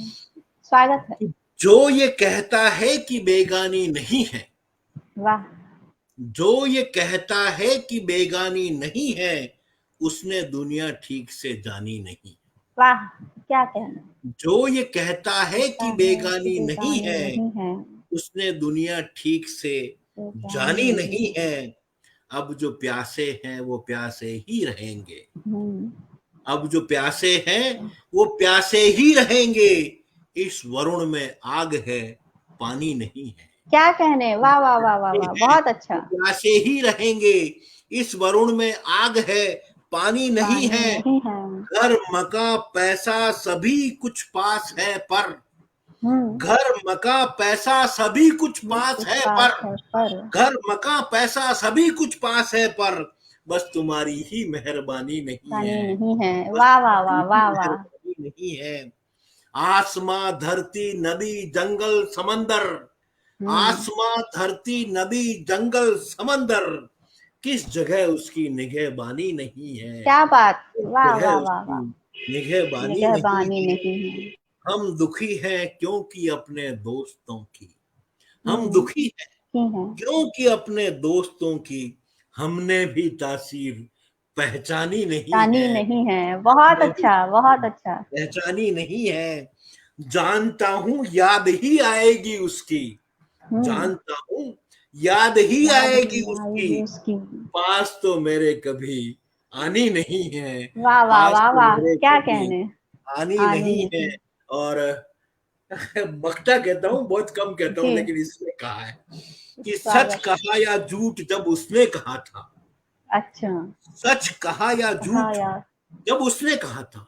स्वागत है। जो ये कहता है कि बेगानी नहीं है, वाह जो ये कहता है कि बेगानी नहीं है, उसने दुनिया ठीक से जानी नहीं। वाह, क्या कहना। जो ये कहता है कहता कि है कि बेगानी नहीं बेगानी है, नहीं है, उसने दुनिया ठीक से बेगानी जानी नहीं नहीं है। है। अब जो प्यासे हैं वो प्यासे ही रहेंगे, अब जो प्यासे हैं वो प्यासे ही रहेंगे, इस वरुण में आग है पानी नहीं है। क्या कहने, वाह वाह वाह वाह वाह, हैं बहुत अच्छा। वो प्यासे ही रहेंगे, इस वरुण में आग है पानी नहीं पानी है। नहीं है। घर मका पैसा सभी कुछ पास है पर, हम्म, घर मका पैसा सभी कुछ पास कुछ है पर, पास है पर। घर मका पैसा सभी कुछ पास है पर, बस तुम्हारी ही मेहरबानी नहीं पानी है, नहीं है, बस वाह वाह तुम्हारी वाह ही वाह वाह। मेहरबानी नहीं है। आसमां धरती नदी जंगल समंदर, हम्म, आसमां धरती नदी जंगल समंदर, किस जगह उसकी निगहबानी नहीं है, क्या बात, किस वाह जगह वाह वाह उसकी वाह। निगहबानी नहीं निगहबानी है। नहीं है। हम दुखी हैं क्योंकि अपने दोस्तों की, हम हम्म, दुखी हैं की है। क्योंकि अपने दोस्तों की, हमने भी तासीर पहचानी नहीं पानी है, नहीं है, बहुत हमने भी अच्छा, बहुत अच्छा। पहचानी नहीं है। जानता हूं याद ही आएगी उसकी, हम्म, जानता हूं याद ही याद आएगी ही उसकी, आएगी उसकी। पास तो मेरे कभी आनी नहीं है, वाह वाह पास वाह तो वाह, मेरे क्या कभी कहने। आनी आनी नहीं है। नहीं। और बख्ता कहता हूँ, बहुत कम कहता हूँ, जी, लेकिन इसने कहा है कि सच स्वागत। कहा या झूठ जब उसने कहा था, अच्छा, सच कहा या कहा झूठ यार, जब उसने कहा था,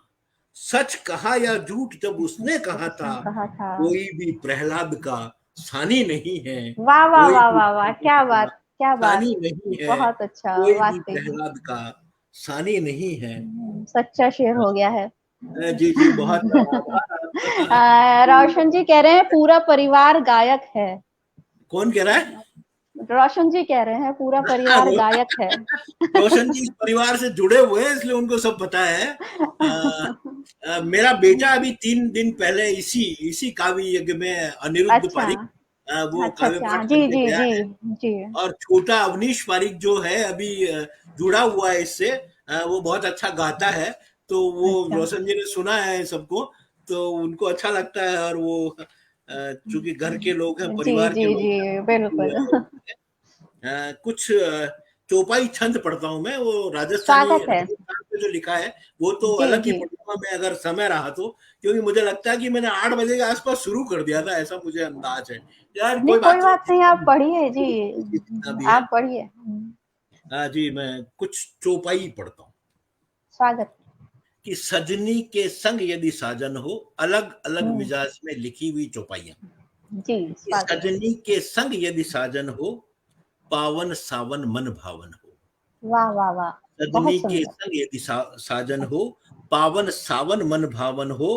सच कहा या झूठ जब उसने जब कहा था, उसने कहा था। कोई भी प्रहलाद का सानी नहीं है, वाह वाह कोई वाह भी वाह वाह, प्रहलाद क्या का बात, क्या बात। सानी नहीं है, बहुत अच्छा, कोई भी वाकई में। प्रहलाद का सानी नहीं है। सच्चा शेर हो गया है। जी जी, बहुत आभार आपका। रोशन जी कह रहे हैं पूरा परिवार गायक है। कौन कह रहा है? रोशन जी कह रहे हैं पूरा हाँ, परिवार गायक है। रोशन जी इस परिवार से जुड़े हुए हैं, इसलिए उनको सब पता है। मेरा बेटा अभी 3 दिन पहले इसी इसी काव्य यज्ञ में, अनिरुद्ध अच्छा पारिक, वो अच्छा काव्य अच्छा, पाठ जी करके जी गया जी है। जी। और छोटा अवनीश पारिक जो है अभी जुड़ा हुआ है इससे, वो बहुत अच्छा गाता है। तो वो अच्छा, रोशन जी ने सुना है सबको, तो उनको अच्छा लगता है, और वो चूंकि घर के लोग हैं, जी परिवार के जी लोग जी, बिल्कुल। हैं, कुछ चौपाई छंद पढ़ता हूँ मैं, वो स्वागत है। राजस्थान पे जो लिखा है, वो तो जी अलग ही जी। पढ़ूंगा मैं अगर समय रहा तो, क्योंकि मुझे लगता है कि मैंने 8 बजे के आसपास शुरू कर दिया था, ऐसा मुझे अंदाज है। यार नहीं कोई कोई बात नहीं, बात नहीं, आप पढ़िए जी, जितना भी है। आप पढ़िए। हाँ जी, मैं कुछ चौपाई पढ़ता हूँ स्वागत। कि सजनी के संग यदि साजन हो, अलग अलग हम्म, मिजाज में लिखी हुई चौपाइयां। जी, कि स्वागत। सजनी के संग यदि साजन हो, पावन सावन मन भावन हो। वाह वाह वाह, सजनी बहुत के सुंदर। संग यदि साजन हो, पावन सावन मन भावन हो।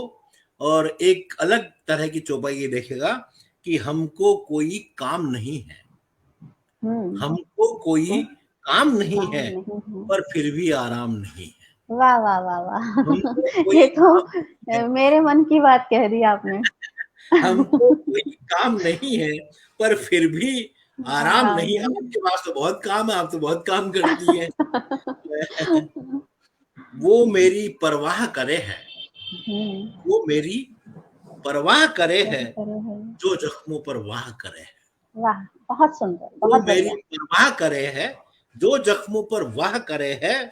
और एक अलग तरह की चौपाई ये देखेगा कि हमको कोई काम नहीं है, हम्म। हमको कोई कोई काम नहीं काम है, नहीं है। पर फिर भी आराम नहीं है। वाह वाह वाह वाह। हमको ये कोई तो काम नहीं है, मेरे मन की बात कह दी आपने। हमको कोई काम नहीं है, पर फिर भी आराम आराम नहीं है। नहीं। आपके पास तो बहुत काम है, आप तो बहुत काम करती हैं। वो मेरी परवाह करे है, हम्म। वो मेरी परवाह करे है, सही करे है। जो जख्मों पर वाह करे है। वाह, बहुत सुंदर, वो बहुत मेरी बढ़िया। परवाह करे है, जो जख्मों पर वाह करे है।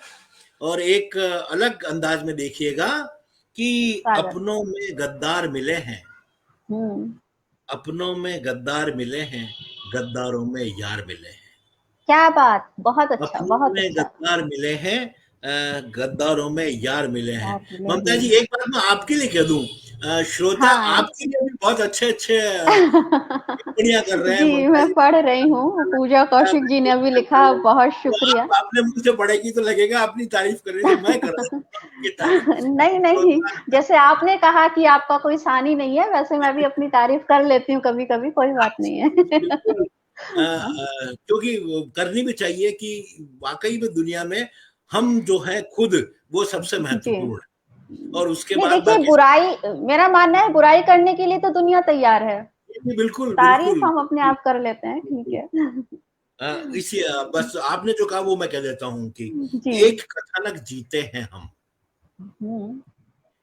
और एक अलग अंदाज में देखिएगा कि स्वागत। अपनों में गद्दार मिले हैं, हम्म। अपनों में गद्दार मिले हैं, गद्दारों में यार मिले हैं। क्या बात, बहुत अच्छा, अपनों बहुत में अच्छा। गद्दार मिले हैं, गद्दारों में यार मिले हैं। यार मिले ममता हैं। जी, एक बात मैं आपके लिए कह दूं, श्रोता हाँ। आपके लिए भी बहुत अच्छे अच्छे टिप्पणियां कर रहे हैं जी, ममता मैं जी। पढ़ रही हूँ, पूजा कौशिक जी ने अभी लिखा, बहुत तो शुक्रिया। आप अपने मुंह से पढ़ेगी तो लगेगा अपनी तारीफ कर रही थी, मैं कर रहा हूँ आपकी तारीफ। नहीं नहीं, जैसे आपने कहा कि आपका कोई सानी नहीं है, वैसे मैं भी अपनी तारीफ कर लेती हूँ कभी कभी, कोई बात नहीं है। बिल्कुल। क्योंकि वो करनी भी चाहिए कि वाकई में दुनिया में हम जो है खुद, वो सबसे जी। महत्वपूर्ण है, और उसके नहीं बाद देखिए, बाकी सब। बुराई, मेरा मानना है बुराई करने के लिए तो दुनिया तैयार है, बिल्कुल तारीफ बिल्कुल हम अपने बिल्कुल आप कर लेते हैं, ठीक बिल्कुल। है। इसी बस आपने जो कहा वो मैं कह देता हूँ कि जी। एक कथानक जीते हैं हम, हम्म।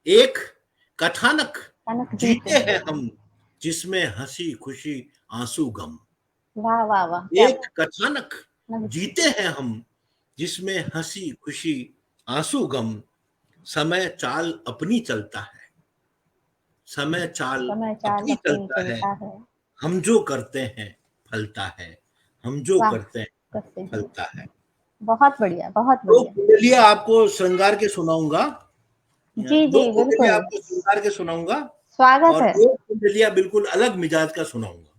एक कथानक कनक जीते जीते हैं। हैं हम, जिसमें हंसी खुशी आंसू गम। वाह वाह वाह, क्या एक बात। कथानक कनक जीते जीते। हैं हम, जिसमें हंसी खुशी आंसू गम। समय चाल अपनी चलता है, समय चाल समय चाल अपनी अपनी चलता है। चलता है। हम जो करते हैं फलता है, हम जो वाह, करते हैं करते हैं। फलता है। बहुत बढ़िया, बहुत दो बढ़िया। कुंडलियां आपको श्रृंगार के सुनाऊंगा, जी दो जी कुंडलियां बिल्कुल। आपको श्रृंगार के सुनाऊंगा, स्वागत और है। एक कुंडलियां बिल्कुल अलग मिजाज का सुनाऊंगा।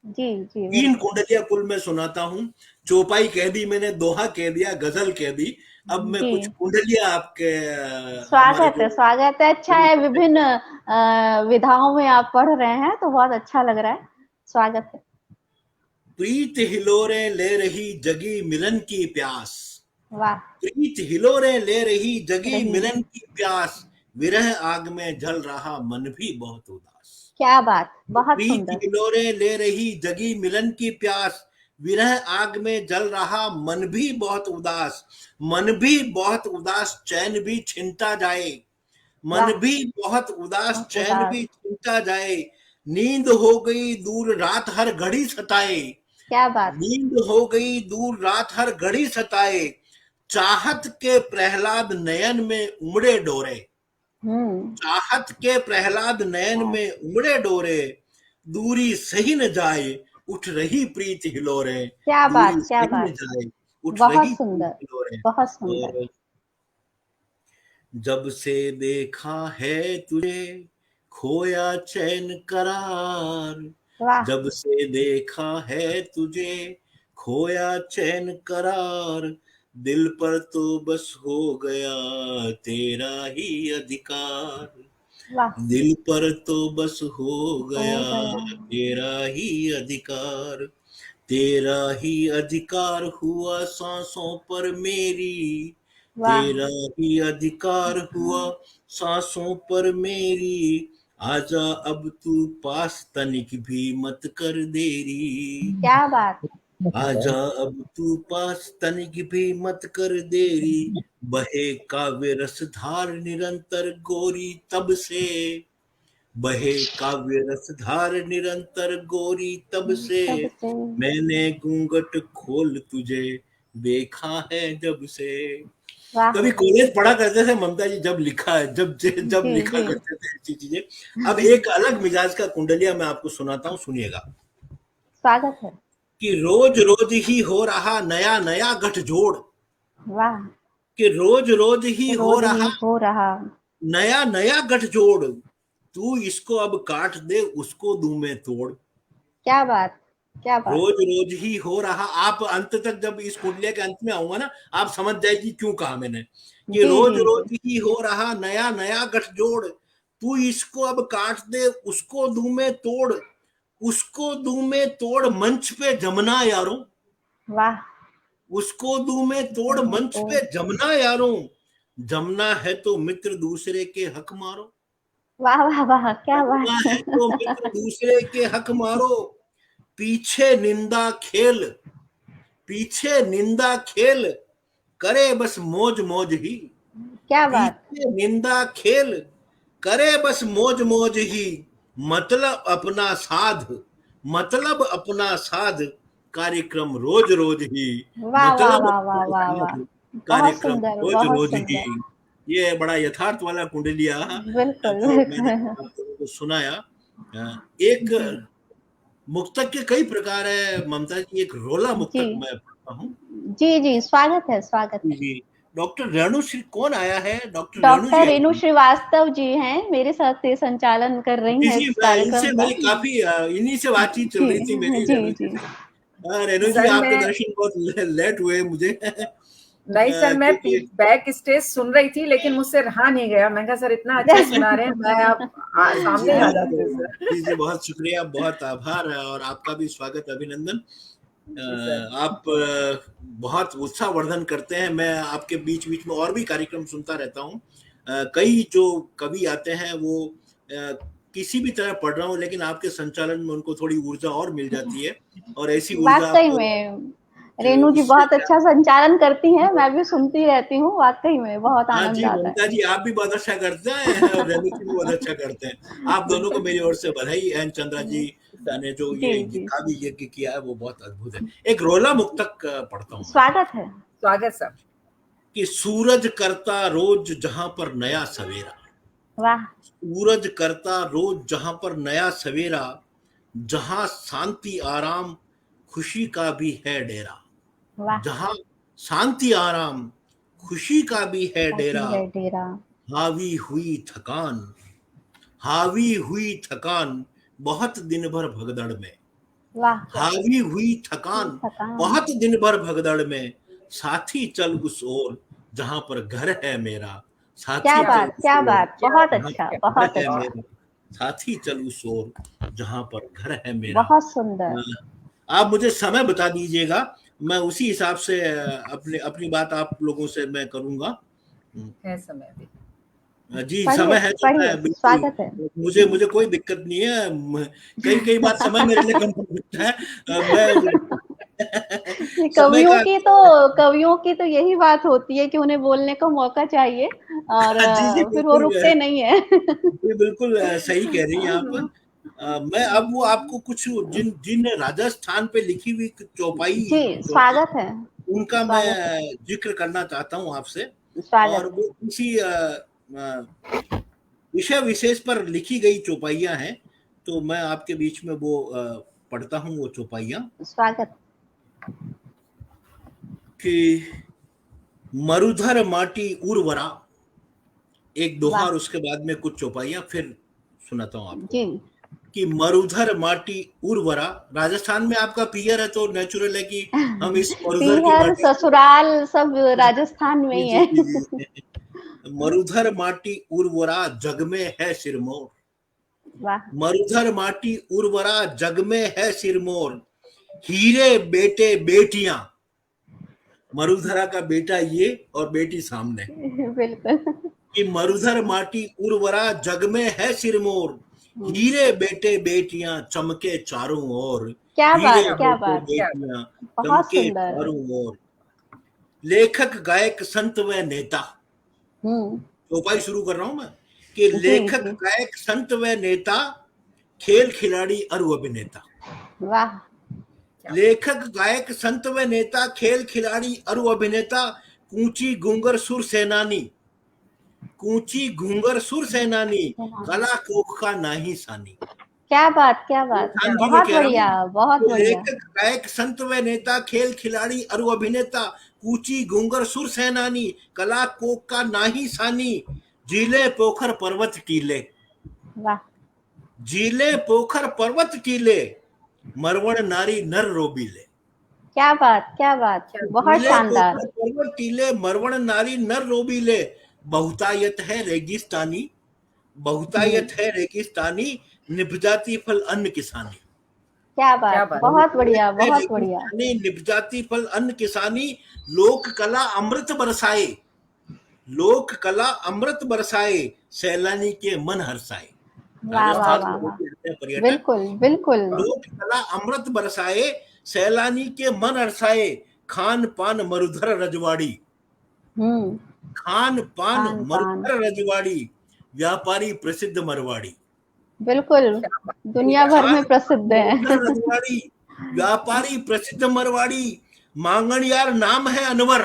जी जी तीन बिल्कुल। कुंडलियां कुल मैं सुनाता हूँ। चौपाई कह दी मैंने, दोहा कह दिया, गजल कह दी। अब मैं जी, कुछ कुंडलियां आपके हमारे स्वागत जो है, स्वागत है। अच्छा है, विभिन्न विधाओं में आप पढ़ रहे हैं तो बहुत अच्छा लग रहा है। स्वागत है। प्रीत हिलोरे ले रही जगी मिलन की प्यास, वाह। प्रीत हिलोरे ले रही जगी रही। मिलन की प्यास, विरह आग में जल रहा मन भी बहुत उदास। क्या बात, बहुत प्रीत सुंदर। हिलोरे ले रही जगी मिलन की प्यास, विरह आग में जल रहा मन भी बहुत उदास। मन भी बहुत उदास, चैन भी छिनता जाए, मन वाह। भी बहुत उदास, बहुत चैन उदास। भी छिनता जाए। नींद हो गई दूर, रात हर घड़ी सताए, क्या बात। नींद हो गई दूर, रात हर घड़ी सताए। चाहत के प्रहलाद नयन में उमड़े डोरे, हम्म। चाहत के प्रहलाद नयन वाह, में उमड़े डोरे। दूरी सही न जाए, उठ रही प्रीत हिलोरे, क्या दूरी बात, क्या सही न बात। जाए, उठ रही बहुत प्रीत सुंदर, हिलोरे। बहुत सुंदर। और जब से देखा है तुझे, खोया चैन करार, वाह। जब से देखा है तुझे, खोया चैन करार। दिल पर तो बस हो गया तेरा ही अधिकार, वाह। दिल पर तो बस हो हो गया गया। तेरा ही अधिकार। तेरा ही अधिकार हुआ सांसों पर मेरी, वाह। तेरा ही अधिकार हुआ सांसों पर मेरी। आजा अब तू पास, तनिक भी मत कर देरी। क्या बात। आजा अब तू पास, तनिक भी मत कर देरी। बहे काव्य रस धार निरंतर गोरी तब से, बहे काव्य रस धार निरंतर गोरी तब से। तब से। मैंने घूंघट खोल तुझे देखा है जब से। वाह। कभी कॉलेज पढ़ा करते थे ममता जी, जब लिखा है, जब जी लिखा जी। करते थे ऐसी चीजें। अब एक अलग मिजाज का कुंडलिया मैं आपको सुनाता हूँ, सुनिएगा। स्वागत है। कि रोज रोज ही हो रहा नया नया गठजोड़, वाह। कि रोज रोज ही हो रोज ही रहा हो रहा। नया नया गठजोड़। तू इसको अब काट दे, उसको दूं मैं तोड़। क्या बात। क्या बात। रोज रोज ही हो रहा। आप अंत तक जब इस कुंडलिया के अंत में आऊंगा ना, आप समझ जाएगी क्यों कहा मैंने कि जी रोज जी जी। रोज ही हो रहा नया नया गठजोड़। तू इसको अब काट दे, उसको दूं मैं तोड़, उसको दूं मैं तोड़ मंच पे जमना यारों, वाह। उसको दूं मैं तोड़ मंच ओ, पे जमना यारों, जमना है तो मित्र दूसरे के हक मारो, वाह वाह वाह, क्या जमना बात। है तो मित्र दूसरे के हक मारो, पीछे निंदा खेल, पीछे निंदा खेल, करे बस मौज मौज ही, क्या बात। पीछे निंदा खेल, करे बस मौज मौज ही, मतलब अपना साध, मतलब अपना साध, कार्यक्रम रोज रोज ही, वाह वाह मतलब वाह वाह अपना वाह वाह। साध, बहुत कार्यक्रम सुंदर, रोज बहुत रोज ही। सुंदर। ये बड़ा यथार्थ वाला कुंडलिया बिल्कुल जो मैंने बिल्कुल। आप लोगों को सुनाया। एक जी मुक्तक के कई प्रकार है ममता जी, एक रोला जी मुक्तक मैं पढ़ता हूँ। जी जी, स्वागत है, स्वागत जी है। जी। डॉक्टर रेणु श्री कौन आया है? डॉक्टर रेणु डॉक्टर जी आई रेणु थी। श्रीवास्तव जी हैं, मेरे साथ ये संचालन कर रही जी हैं जी, इस मैं कार्यक्रम इनसे का। मेरी काफी इन्हीं से बातचीत चल जी रही थी मेरी जी रेणु जी जी। से। रेणु जी, सर आपके मैं दर्शन बहुत लेट हुए मुझे नहीं सर, मैं क्योंकि बैक स्टेज सुन रही थी, लेकिन मुझसे रहा नहीं गया। मैं कहा सर इतना अच्छा सुना रहे हैं, मैं अब जी सामने ही आ बहुत, जाती हूँ सर। जी जी बहुत शुक्रिया, बहुत आभार और आपका भी स्वागत, अभिनंदन। जी सर। आप बहुत उत्साहवर्धन करते हैं। मैं आपके बीच बीच में और भी कार्यक्रम सुनता रहता हूँ। कई जो कवि आते हैं वो किसी भी तरह पढ़ रहा हूँ, लेकिन आपके संचालन में उनको थोड़ी ऊर्जा और मिल जाती है, और ऐसी ऊर्जा वाकई आप में रेणु जी उससे बहुत अच्छा संचालन करती हैं, मैं भी सुनती रहती हूँ, वाकई में बहुत हाँ आनंद जी, आता है। ममता जी आप भी बहुत अच्छा करते हैं और रेणु जी भी बहुत अच्छा करते हैं। आप दोनों को मेरी ओर से बधाई। एन चंद्रा जी सर ने जो जी ये जी। काव्य यज्ञ किया है वो बहुत अद्भुत है। एक रोला मुक्तक पढ़ता हूँ मैं स्वागत है। स्वागत सर। कि सूरज करता रोज जहां पर नया सवेरा, वाह सूरज करता रोज जहां पर नया सवेरा, जहां शांति आराम खुशी का भी है डेरा, वाह। जहां शांति आराम खुशी का भी है काफी डेरा, है डेरा। हावी हुई थकान, हावी हुई थकान बहुत दिन भर भगदड़ में, वाह। हावी हुई थकान थकान। बहुत दिन भर भगदड़ में, साथी चल उस ओर जहां पर घर है मेरा, क्या साथी क्या चल बात, उस क्या ओर बात, क्या बहुत जहां अच्छा, पर घर बहुत है अच्छा। मेरा, साथी चल उस ओर जहां पर घर है मेरा। बहुत सुंदर। आप मुझे समय बता दीजिएगा, मैं उसी हिसाब से अपने अपनी बात आप लोगों से मैं करूंगा। है समय अभी। जी पढ़िए समय है तो पढ़िए, मैं बिल्कुल, स्वागत है। मुझे मुझे कोई दिक्कत नहीं है। कई कई बार समय मेरे लिए कम पड़ जाता है। मैं ये समय का कवियों की तो यही बात होती है कि उन्हें बोलने का मौका चाहिए और जी जी फिर वो बिल्कुल, रुकते नहीं है। जी बिल्कुल सही कह रही हैं आप। मैं अब वो आपको कुछ जिन जिन राजस्थान पे लिखी हुई चौपाई जी जो है स्वागत है। उनका मैं स्वागत है। जिक्र करना चाहता हूँ आपसे। और स्वागत है। वो किसी विषय विशेष पर लिखी गई चौपाइयाँ हैं, तो मैं आपके बीच में वो पढ़ता हूँ वो चौपाइयाँ स्वागत। कि मरुधर माटी उर्वरा, एक दोहा वाह। और उसके बाद में कुछ चौपाइयाँ फिर सुनाता हूँ आपको। जी। कि मरुधर माटी उर्वरा, राजस्थान में आपका पियर है तो नेचुरल है कि हम इस मरुधर की पीहर माटी से ससुराल सब राजस्थान में जी ही जी है। जी जी। मरुधर माटी उर्वरा जग में है सिरमौर, वाह। मरुधर माटी उर्वरा जग में है सिरमौर, हीरे बेटे बेटियां, मरुधरा का बेटा ये और बेटी सामने, बिल्कुल। कि मरुधर माटी उर्वरा जग में है सिरमौर, हीरे बेटे बेटियां चमके चारों ओर, क्या हीरे बात, क्या बेटे बात। क्या बेटियां बहुत चमके सुंदर। चारों ओर, लेखक गायक संत व नेता, हम्म। चौपाई शुरू कर रहा हूं मैं, कि जी लेखक जी। गायक संत व नेता, खेल खिलाड़ी और अभिनेता, वाह। क्या लेखक गायक संत व नेता, खेल खिलाड़ी और अभिनेता, कूची घूंगर सुर सेनानी, कूची घूंगर सुर सेनानी, कला कोख का नाही सानी। क्या बात, क्या ये बात। खान जी मैं बहुत कह रहा बढ़िया, हूँ बहुत कि बढ़िया। लेखक गायक संत व नेता, खेल खिलाड़ी और अभिनेता, कूची घूंगर सुर सेनानी, कला कोक का नाही सानी, जीले पोखर पर्वत टीले, वाह। जीले पोखर पर्वत टीले, मरवण नारी नर रोबीले। क्या बात, क्या बात, बहुत टीले शानदार। कोमल पर्वत टीले, मरवण नारी नर रोबीले। बहुतायत है रेगिस्तानी, बहुतायत है रेगिस्तानी, निभजाती फल अन्न किसानी। क्या क्या बात, बात। बहुत बढ़िया, है बहुत बढ़िया। रेगिस्तानी, निभजाती फल अन्न किसानी, लोक कला अमृत बरसाए, लोक कला अमृत बरसाए, सैलानी के मन हर्षाए। वाह वाह राजस्थान वाह में वाह, होते रहते हैं पर्यटक। बिल्कुल बिल्कुल। लोक कला अमृत बरसाए, सैलानी के मन हर्षाए, खान पान मरुधर रजवाड़ी, हम्म। खान पान खान पान, मरुधर रजवाड़ी, व्यापारी प्रसिद्ध मरवाड़ी। बिल्कुल, क्या बात। दुनिया भर खान में प्रसिद्ध मरुधर है। रजवाड़ी, व्यापारी प्रसिद्ध मरवाड़ी, मांगणियार नाम है अनवर।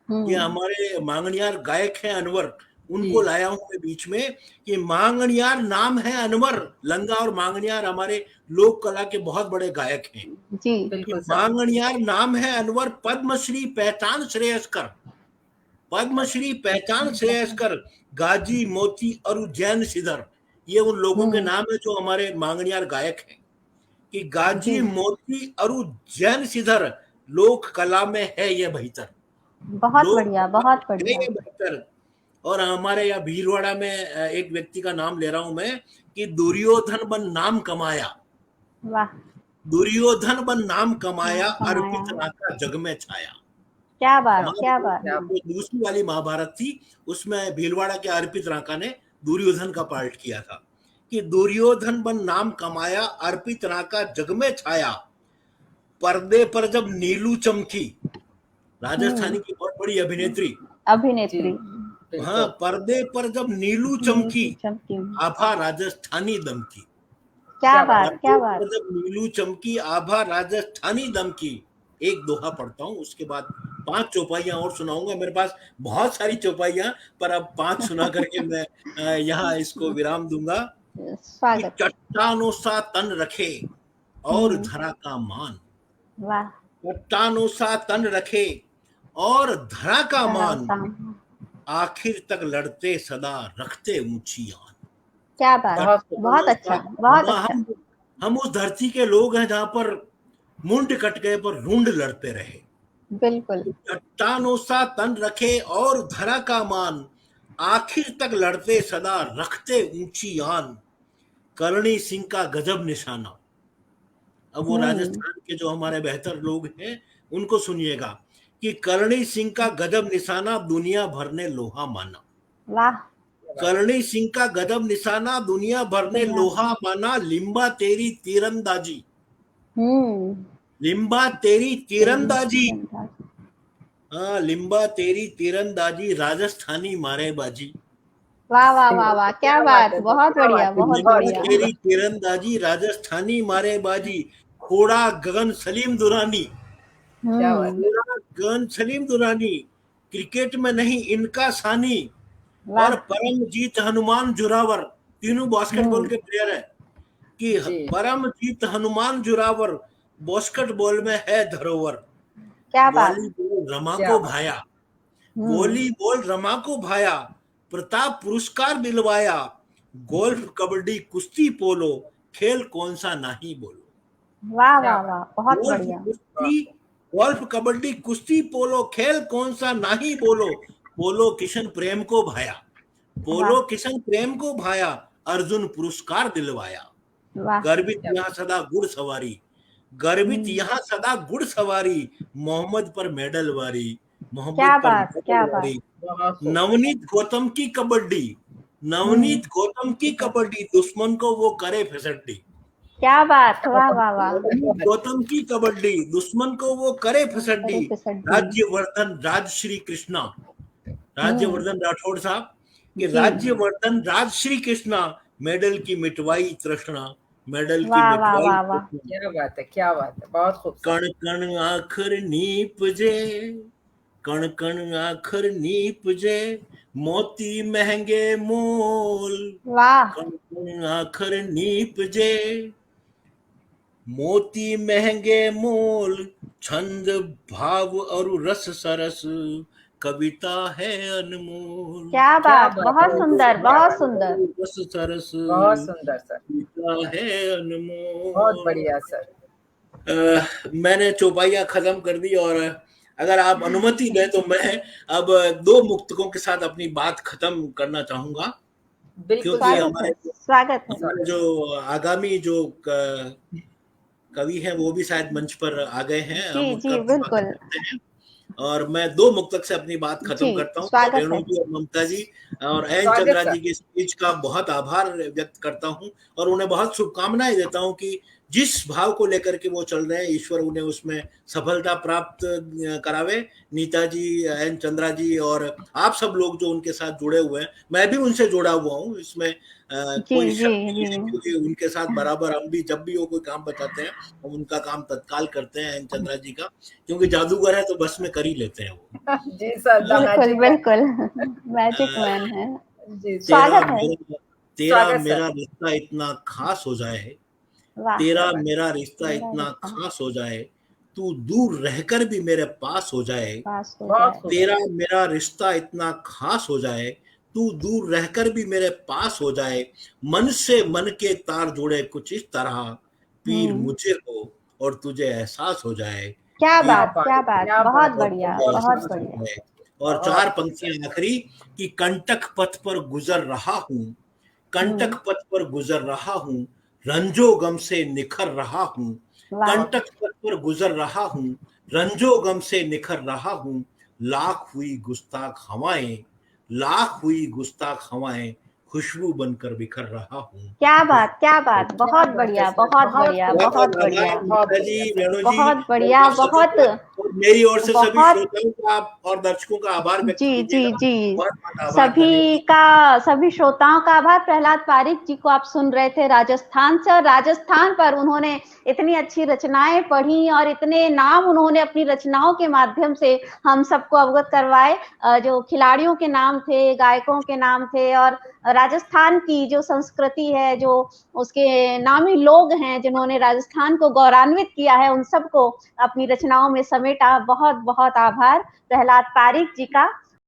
ये हमारे मांगणियार गायक हैं अनवर, उनको जी। लाया हूं मैं बीच में कि मांगणियार नाम है अनवर। लंगा और मांगणियार हमारे लोक कला के बहुत बड़े गायक हैं। जी। कि बिल्कुल सर। मांगणियार नाम है अनवर, पद्मश्री पहचान श्रेयस्कर, पद्मश्री पहचान श्रेयस्कर, गाजी मोती और जैन सिधर। ये उन लोगों के नाम है जो हमारे मांगणियार गायक हैं। कि गाजी जी, मोती और जैन सिधर, लोक कला में है ये बेहतर, बहुत लोक बढ़िया, कला बहुत में है बढ़िया। ये बेहतर। और हमारे यहाँ भीलवाड़ा में एक व्यक्ति का नाम ले रहा हूं मैं कि दुर्योधन बन नाम कमाया, वाह, दुर्योधन बन नाम कमाया, नाम कमाया। अर्पित राका जग में छाया। क्या बात, हमारे क्या बात। क्या जो दूसरी वाली महाभारत थी उसमें भीलवाड़ा के अर्पित राका ने दुर्योधन का पार्ट किया था कि दुर्योधन बन नाम कमाया, अर्पित राका जग में छाया, पर्दे पर जब नीलू चमकी, राजस्थानी की बहुत बड़ी अभिनेत्री। जी। अभिनेत्री। हाँ, बिल्कुल। पर्दे पर जब नीलू चमकी, नीलू चमकी। आभा राजस्थानी दमकी। क्या क्या बात, बात। क्या पर्दे बात। पर जब नीलू चमकी, आभा राजस्थानी दमकी। एक दोहा पढ़ता हूँ, उसके बाद 5 चौपाइयां और सुनाऊंगा। मेरे पास बहुत सारी चौपाइयां, पर अब 5 सुना करके मैं यहाँ इसको विराम दूंगा। कि स्वागत। चट्टानों सा तन रखे और धरा का मान, वाह। चट्टानों सा तन रखे और धरा का मान, काम। आखिर तक लड़ते सदा रखते ऊंची आन। क्या बात, बहुत बहुत चट्टानों सा, अच्छा, बहुत अच्छा। हम उस धरती के लोग हैं जहां पर मुंड कट गए पर रुंड लड़ते रहे। बिल्कुल। चट्टानों सा तन रखे और धरा का मान, आखिर तक लड़ते सदा रखते ऊंची आन, करणी सिंह का गजब निशाना। अब वो हम्म। राजस्थान के जो हमारे बेहतर लोग हैं उनको सुनिएगा कि करणी सिंह का गजब निशाना, दुनिया भर ने लोहा माना। वाह। करणी सिंह का गजब निशाना, दुनिया भर ने दुनिया। लोहा माना, लिम्बा तेरी तीरंदाजी, हम्म। लिम्बा तेरी तीरंदाजी। तीरंदाजी। हाँ, लिम्बा तेरी तीरंदाजी, राजस्थानी मारेबाजी। वाह वाह वाह वाह, क्या क्या बात बात, है सर, बहुत क्या बढ़िया, बात है। बहुत लिम्बा बहुत बढ़िया। तेरी तीरंदाजी, राजस्थानी मारेबाजी, खोड़ा गगन सलीम दुरानी, क्या बात है। खोड़ा गगन सलीम दुरानी, क्रिकेट में नहीं इनका सानी, और वाह। परमजीत हनुमान जुरावर। तीनों बास्केटबॉल हम्म। के प्लेयर है। कि जी। परमजीत हनुमान जुरावर, बास्केटबॉल में है धरोहर। क्या बात। वॉलीबॉल रमा क्या को बात। भाया, हम्म। वॉलीबॉल रमा को भाया, प्रताप पुरस्कार दिलवाया, गोल्फ कबड्डी कुश्ती पोलो, खेल कौन सा नहीं बोलो। वाह क्या वाह बात। वाह, बहुत गोल्फ बढ़िया। कुश्ती, गोल्फ कबड्डी कुश्ती पोलो, खेल कौन सा नहीं बोलो, पोलो किशन प्रेम को भाया, वाह पोलो किशन प्रेम को भाया, अर्जुन पुरस्कार दिलवाया। वाह। गर्वित क्या यहाँ सदा घुड़सवारी, गर्वित हम्म। यहाँ सदा घुड़सवारी, मोहम्मद पर मेडल वारी, क्या मोहम्मद पर बात, मेडल क्या बात। वारी। बहुत खूब। नवनीत गौतम की कबड्डी, हम्म। नवनीत गौतम की कबड्डी, दुश्मन को वो करे फिसड्डी। क्या बात, क्या वाह बात वाह वाह। है। नवनीत गौतम की कबड्डी, दुश्मन को वो करे फिसड्डी। अरे फिसड्डी। राज्यवर्धन राजश्री कृष्णा, हम्म। राज्यवर्धन राठौड़ साहब कि जी। राज्यवर्धन राजश्री कृष्णा, मेडल की मिटवाई तृष्णा, मेडल की वाह वाह मिटवाई वाह वाह। तृष्णा। क्या बात है, क्या बात है, बहुत खूब सर। कण कण आखर नीप जे, कण कण आखर नीप जे, मोती महंगे मोल, वाह। कण कण आखर नीप जे, मोती महंगे मोल, छंद भाव और रस सरस, कविता है अनमोल। क्या बात, बात बहुत है, सुंदर, क्या बहुत बात है। सुंदर। बस सरस बहुत सुंदर सर, कविता है बहुत अनमोल। बढ़िया सर। मैंने चौपाइयाँ खत्म कर दी और अगर आप अनुमति दें तो मैं अब दो मुक्तकों के साथ अपनी बात खत्म करना चाहूंगा, बिल्कुल क्योंकि सर। स्वागत है, स्वागत है। हमारे जो आगामी जो कवि हैं वो भी शायद मंच पर आ गए हैं, हम जी उनका जी भी स्वागत बिल्कुल। करते हैं। और मैं दो मुक्तक से अपनी बात जी खत्म करता हूँ। स्वागत रेणु है। जी और ममता जी और एन स्वागत चंद्रा सर। जी के स्पीच का बहुत आभार व्यक्त करता हूँ और उन्हें बहुत शुभकामनाएं देता हूँ कि जिस भाव को लेकर के वो चल रहे हैं, ईश्वर उन्हें उसमें सफलता प्राप्त करावे। नीता जी, एन चंद्रा जी और आप सब लोग जो उनके साथ जुड़े हुए हैं, मैं भी उनसे जुड़ा हुआ हूँ, इसमें जी कोई जी शक नहीं जी है, क्योंकि उनके साथ बराबर हम भी जब भी वो कोई काम बताते हैं हम उनका काम तत्काल करते हैं, एन चंद्रा जी का, क्योंकि जादूगर है तो बस में कर ही लेते हैं वो। जी सर, द बिल्कुल मैजिक मैन। बिल्कुल। मैजिक मैन है। जी सर। तेरा स्वागत है। मेरा तेरा स्वागत सर। मेरा रिश्ता इतना खास हो जाए, वाह। तेरा मेरा रिश्ता मेरा इतना रिश्ता खास हो जाए, तू दूर रहकर भी मेरे पास हो जाए। पास हो बहुत जाए। खूब। तेरा मेरा रिश्ता इतना खास हो जाए, तू दूर रहकर भी मेरे पास हो जाए। मन से मन के तार जुड़े कुछ इस तरह, पीर मुझे हो और तुझे एहसास हो जाए। क्या पीर क्या बात, बात क्या है, बात, क्या बहुत बात है, और बढ़िया, तुझे बहुत बहुत एहसास सुंदर, हो बढ़िया। जाए। और बहुत चार सुंदर। पंक्तियां आखिरी कि कंटक पथ पर गुजर रहा हूँ, कंटक पथ पर गुजर रहा हूँ, रंजो गम से निखर रहा हूँ। वाह। कंटक पथ पर गुजर रहा हूँ, रंजो गम से निखर रहा हूँ। लाख हुई गुस्ताख हवाएं, लाख हुई गुस्ताख हवाएं, खुशबू बनकर बिखर रहा हूँ। क्या बात, क्या खुशबू। बात, क्या बहुत बात है बढ़िया, सर, बहुत बहुत बढ़िया, खूब, बहुत बहुत बहुत बढ़िया, आभार बहुत ममता जी, बढ़िया सर। रेणु जी बहुत और बढ़िया, आप सभी बहुत का और मेरी ओर से सभी बहुत। श्रोताओं का और दर्शकों का आभार व्यक्त जी जी कीजिएगा। जी। बहुत बहुत आभार, सभी धन्यवाद। का, सभी श्रोताओं का आभार। प्रहलाद पारिक जी को आप सुन रहे थे राजस्थान से, और राजस्थान पर उन्होंने इतनी अच्छी रचनाएं पढ़ी और इतने नाम उन्होंने अपनी रचनाओं के माध्यम से हम सबको अवगत करवाए। जो खिलाड़ियों के नाम थे, गायकों के नाम थे, और राजस्थान की जो संस्कृति है, जो उसके नामी लोग हैं जिन्होंने राजस्थान को गौरवान्वित किया है, उन सबको अपनी रचनाओं में समेटा। बहुत बहुत आभार प्रहलाद पारिक जी का।